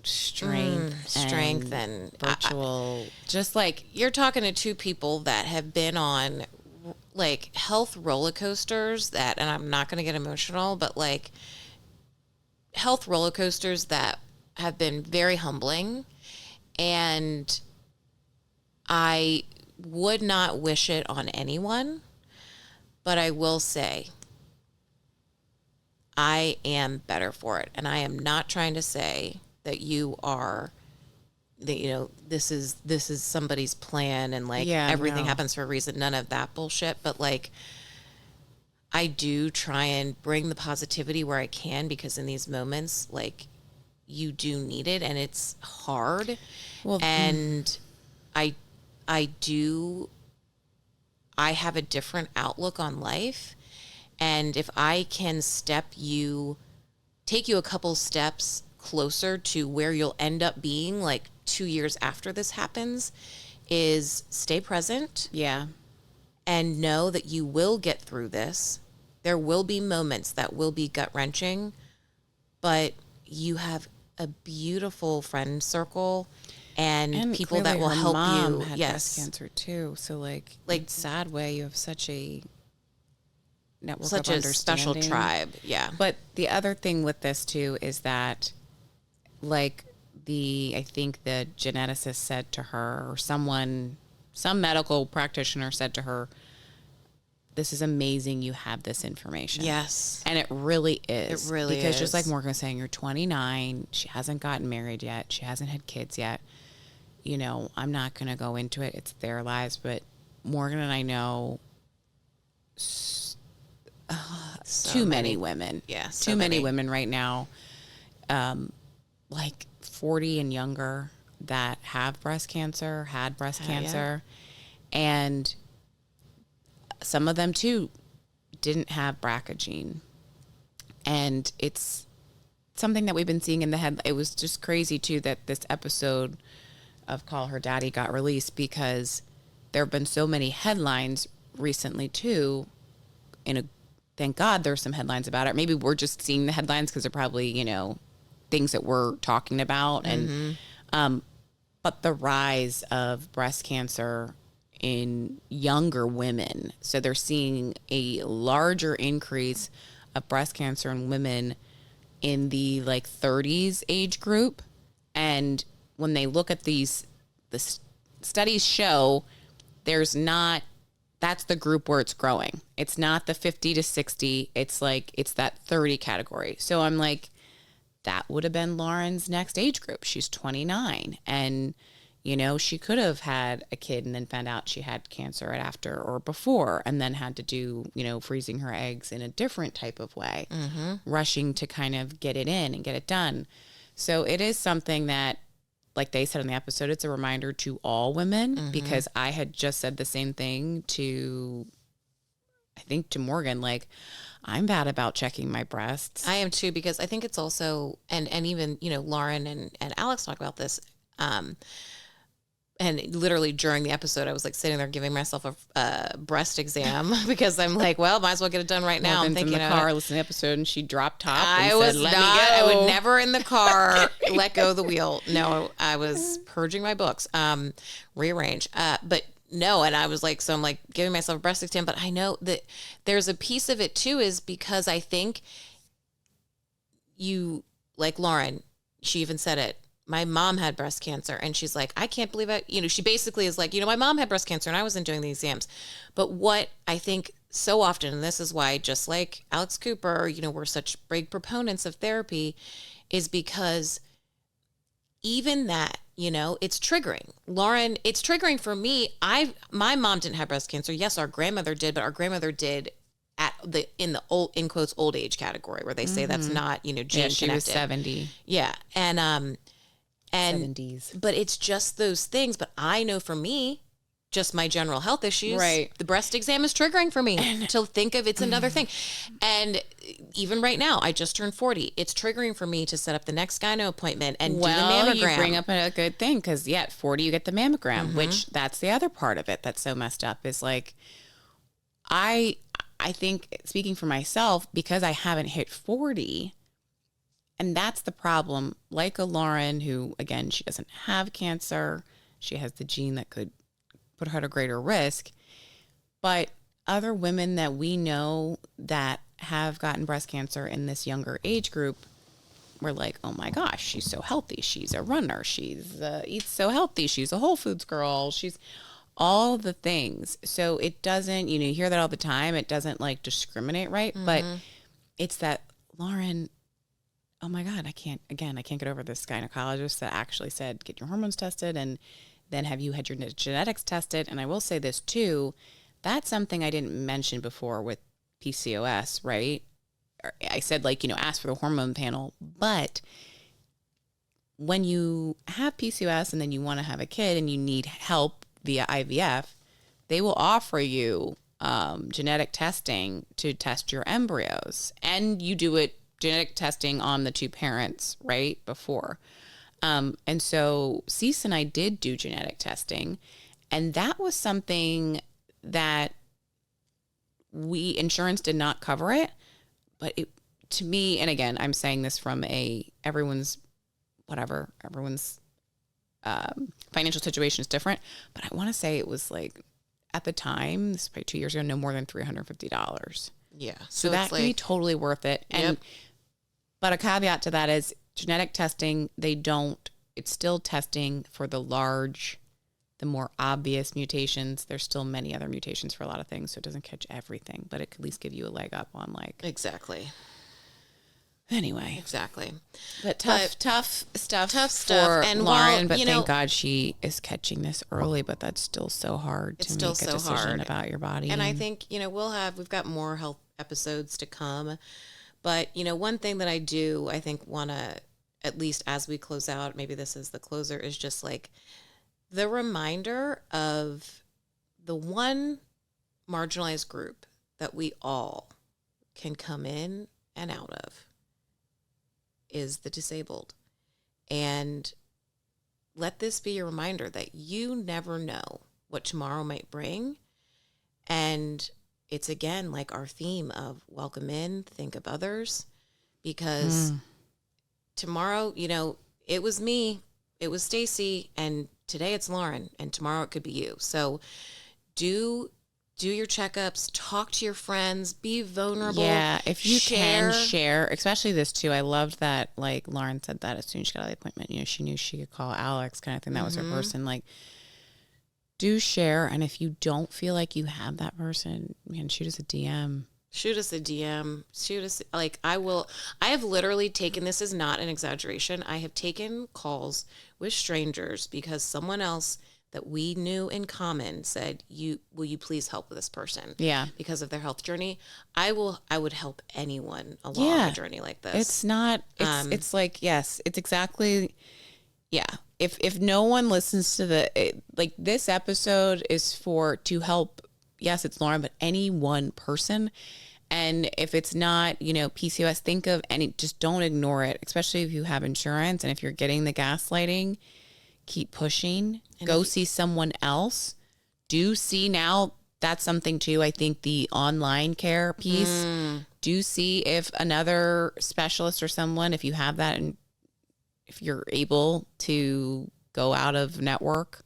strength and virtual. Just like you're talking to two people that have been on like health roller coasters and I'm not going to get emotional, but like health roller coasters that have been very humbling, and I would not wish it on anyone, but I will say I am better for it. And I am not trying to say that this is somebody's plan and like everything happens for a reason. None of that bullshit. But like, I do try and bring the positivity where I can, because in these moments, like you do need it and it's hard. Well, and I do I have a different outlook on life. And if I can take you a couple steps closer to where you'll end up being like 2 years after this happens, is stay present. Yeah. And know that you will get through this. There will be moments that will be gut-wrenching, but you have a beautiful friend circle and people that will help you. Had breast cancer too. So like sad way, you have such a network of understanding. Special tribe. Yeah. But the other thing with this too is that like I think the geneticist said to her, or some medical practitioner said to her, this is amazing you have this information. Yes. And it really is. It really because is. just like Morgan was saying, you're 29. She hasn't gotten married yet. She hasn't had kids yet. You know, I'm not going to go into it. It's their lives. But Morgan and I know too many women. Yeah. Too many women right now, like 40 and younger, that have breast cancer, had breast cancer. Yeah. And some of them too didn't have BRCA gene. And it's something that we've been seeing in the head. It was just crazy too that this episode of Call Her Daddy got released, because there have been so many headlines recently too. Thank God there's some headlines about it. Maybe we're just seeing the headlines because they're probably, you know, things that we're talking about. And but the rise of breast cancer in younger women. So they're seeing a larger increase of breast cancer in women in the like 30s age group. And when they look at the studies show that's the group where it's growing. It's not the 50 to 60. It's that 30 category. So I'm like, that would have been Lauren's next age group. She's 29. And you know, she could have had a kid and then found out she had cancer right after or before, and then had to do, you know, freezing her eggs in a different type of way, rushing to kind of get it in and get it done. So it is something that, like they said in the episode, it's a reminder to all women, because I had just said the same thing to Morgan, like, I'm bad about checking my breasts. I am too, because I think it's also, and even, you know, Lauren and Alex talk about this, and literally during the episode, I was like sitting there giving myself a breast exam because I'm like, well, might as well get it done right now. I'm thinking in the car, listening to the episode, and she dropped top. I would never in the car let go of the wheel. No, I was purging my books, rearrange. But no, and I was like, so I'm like giving myself a breast exam. But I know that there's a piece of it too, is because I think you, like Lauren, she even said it. My mom had breast cancer, and she's like, I can't believe it. You know, she basically is like, you know, my mom had breast cancer and I wasn't doing the exams. But what I think so often, and this is why, just like Alex Cooper, you know, we're such big proponents of therapy, is because even that, you know, it's triggering. Lauren, it's triggering for me. My mom didn't have breast cancer. Yes, our grandmother did, but our grandmother did in the old, in quotes, old age category, where they say that's not, you know, gene connected. She was 70. Yeah. And 70s. But it's just those things. But I know for me, just my general health issues, right? The breast exam is triggering for me to think of it's another thing. And even right now, I just turned 40. It's triggering for me to set up the next gyno appointment and do the mammogram. You bring up a good thing, because at 40 you get the mammogram, which that's the other part of it that's so messed up, is like, I think, speaking for myself, because I haven't hit 40. And that's the problem. Like a Lauren, who, again, she doesn't have cancer. She has the gene that could put her at a greater risk. But other women that we know that have gotten breast cancer in this younger age group, we're like, oh my gosh, she's so healthy. She's a runner. She's eats so healthy. She's a Whole Foods girl. She's all the things. So it doesn't, you know, you hear that all the time. It doesn't like discriminate, right? But it's that, Lauren, oh my God, I can't get over this gynecologist that actually said, get your hormones tested, and then have you had your genetics tested? And I will say this too, that's something I didn't mention before with PCOS, right? I said, like, you know, ask for the hormone panel, but when you have PCOS and then you want to have a kid and you need help via IVF, they will offer you genetic testing to test your embryos, and you do it genetic testing on the two parents right before. And so Cease and I did do genetic testing, and that was something that insurance did not cover it, but it, to me, and again, I'm saying this from everyone's financial situation is different, but I want to say it was like, at the time, this is probably 2 years ago, no more than $350. Yeah. So that can be totally worth it. And, but a caveat to that is genetic testing, it's still testing for the more obvious mutations. There's still many other mutations for a lot of things, so it doesn't catch everything, but it could at least give you a leg up on like. Exactly. Anyway. Exactly. But tough stuff for and Lauren, but thank God she is catching this early, but that's still so hard to make a decision about your body. And I think, we've got more health episodes to come, but one thing that I think want to, at least as we close out, maybe this is the closer, is just like the reminder of the one marginalized group that we all can come in and out of is the disabled. And let this be a reminder that you never know what tomorrow might bring. And it's, again, like our theme of welcome in, think of others, because tomorrow, it was me, it was Stacey, and today it's Lauren, and tomorrow it could be you. So do your checkups, talk to your friends, be vulnerable. Yeah, if you can share, especially this too. I loved that, like Lauren said that as soon as she got out of the appointment, she knew she could call Alex kind of thing. That was her person. Like, do share. And if you don't feel like you have that person, man, shoot us a DM. Like, I have literally taken, this is not an exaggeration, I have taken calls with strangers because someone else that we knew in common said, will you please help with this person? Yeah. Because of their health journey. I would help anyone along a journey like this. It's not, it's like, yes, it's exactly, yeah. If no one listens to like this episode is to help, yes, it's Lauren, but any one person. And if it's not, PCOS, think of just don't ignore it, especially if you have insurance and if you're getting the gaslighting. Keep pushing, go see someone else. Do see now, that's something too. I think the online care piece, do see if another specialist or someone, if you have that and if you're able to go out of network,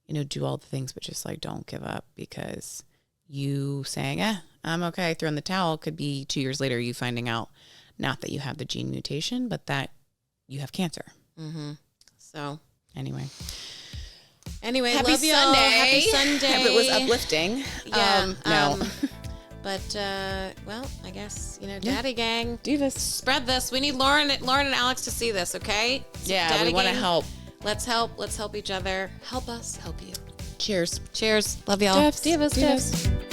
do all the things, but just like, don't give up, because you saying, I'm okay, throw in the towel could be 2 years later, you finding out not that you have the gene mutation, but that you have cancer. So Anyway, happy love y'all. Happy Sunday. If it was uplifting. Yeah. No. But I guess Daddy Gang, Divas, spread this. We need Lauren and Alex to see this. Okay. Yeah, Daddy we want to help. Let's help. Let's help each other. Help us. Help you. Cheers. Cheers. Love y'all. Divas.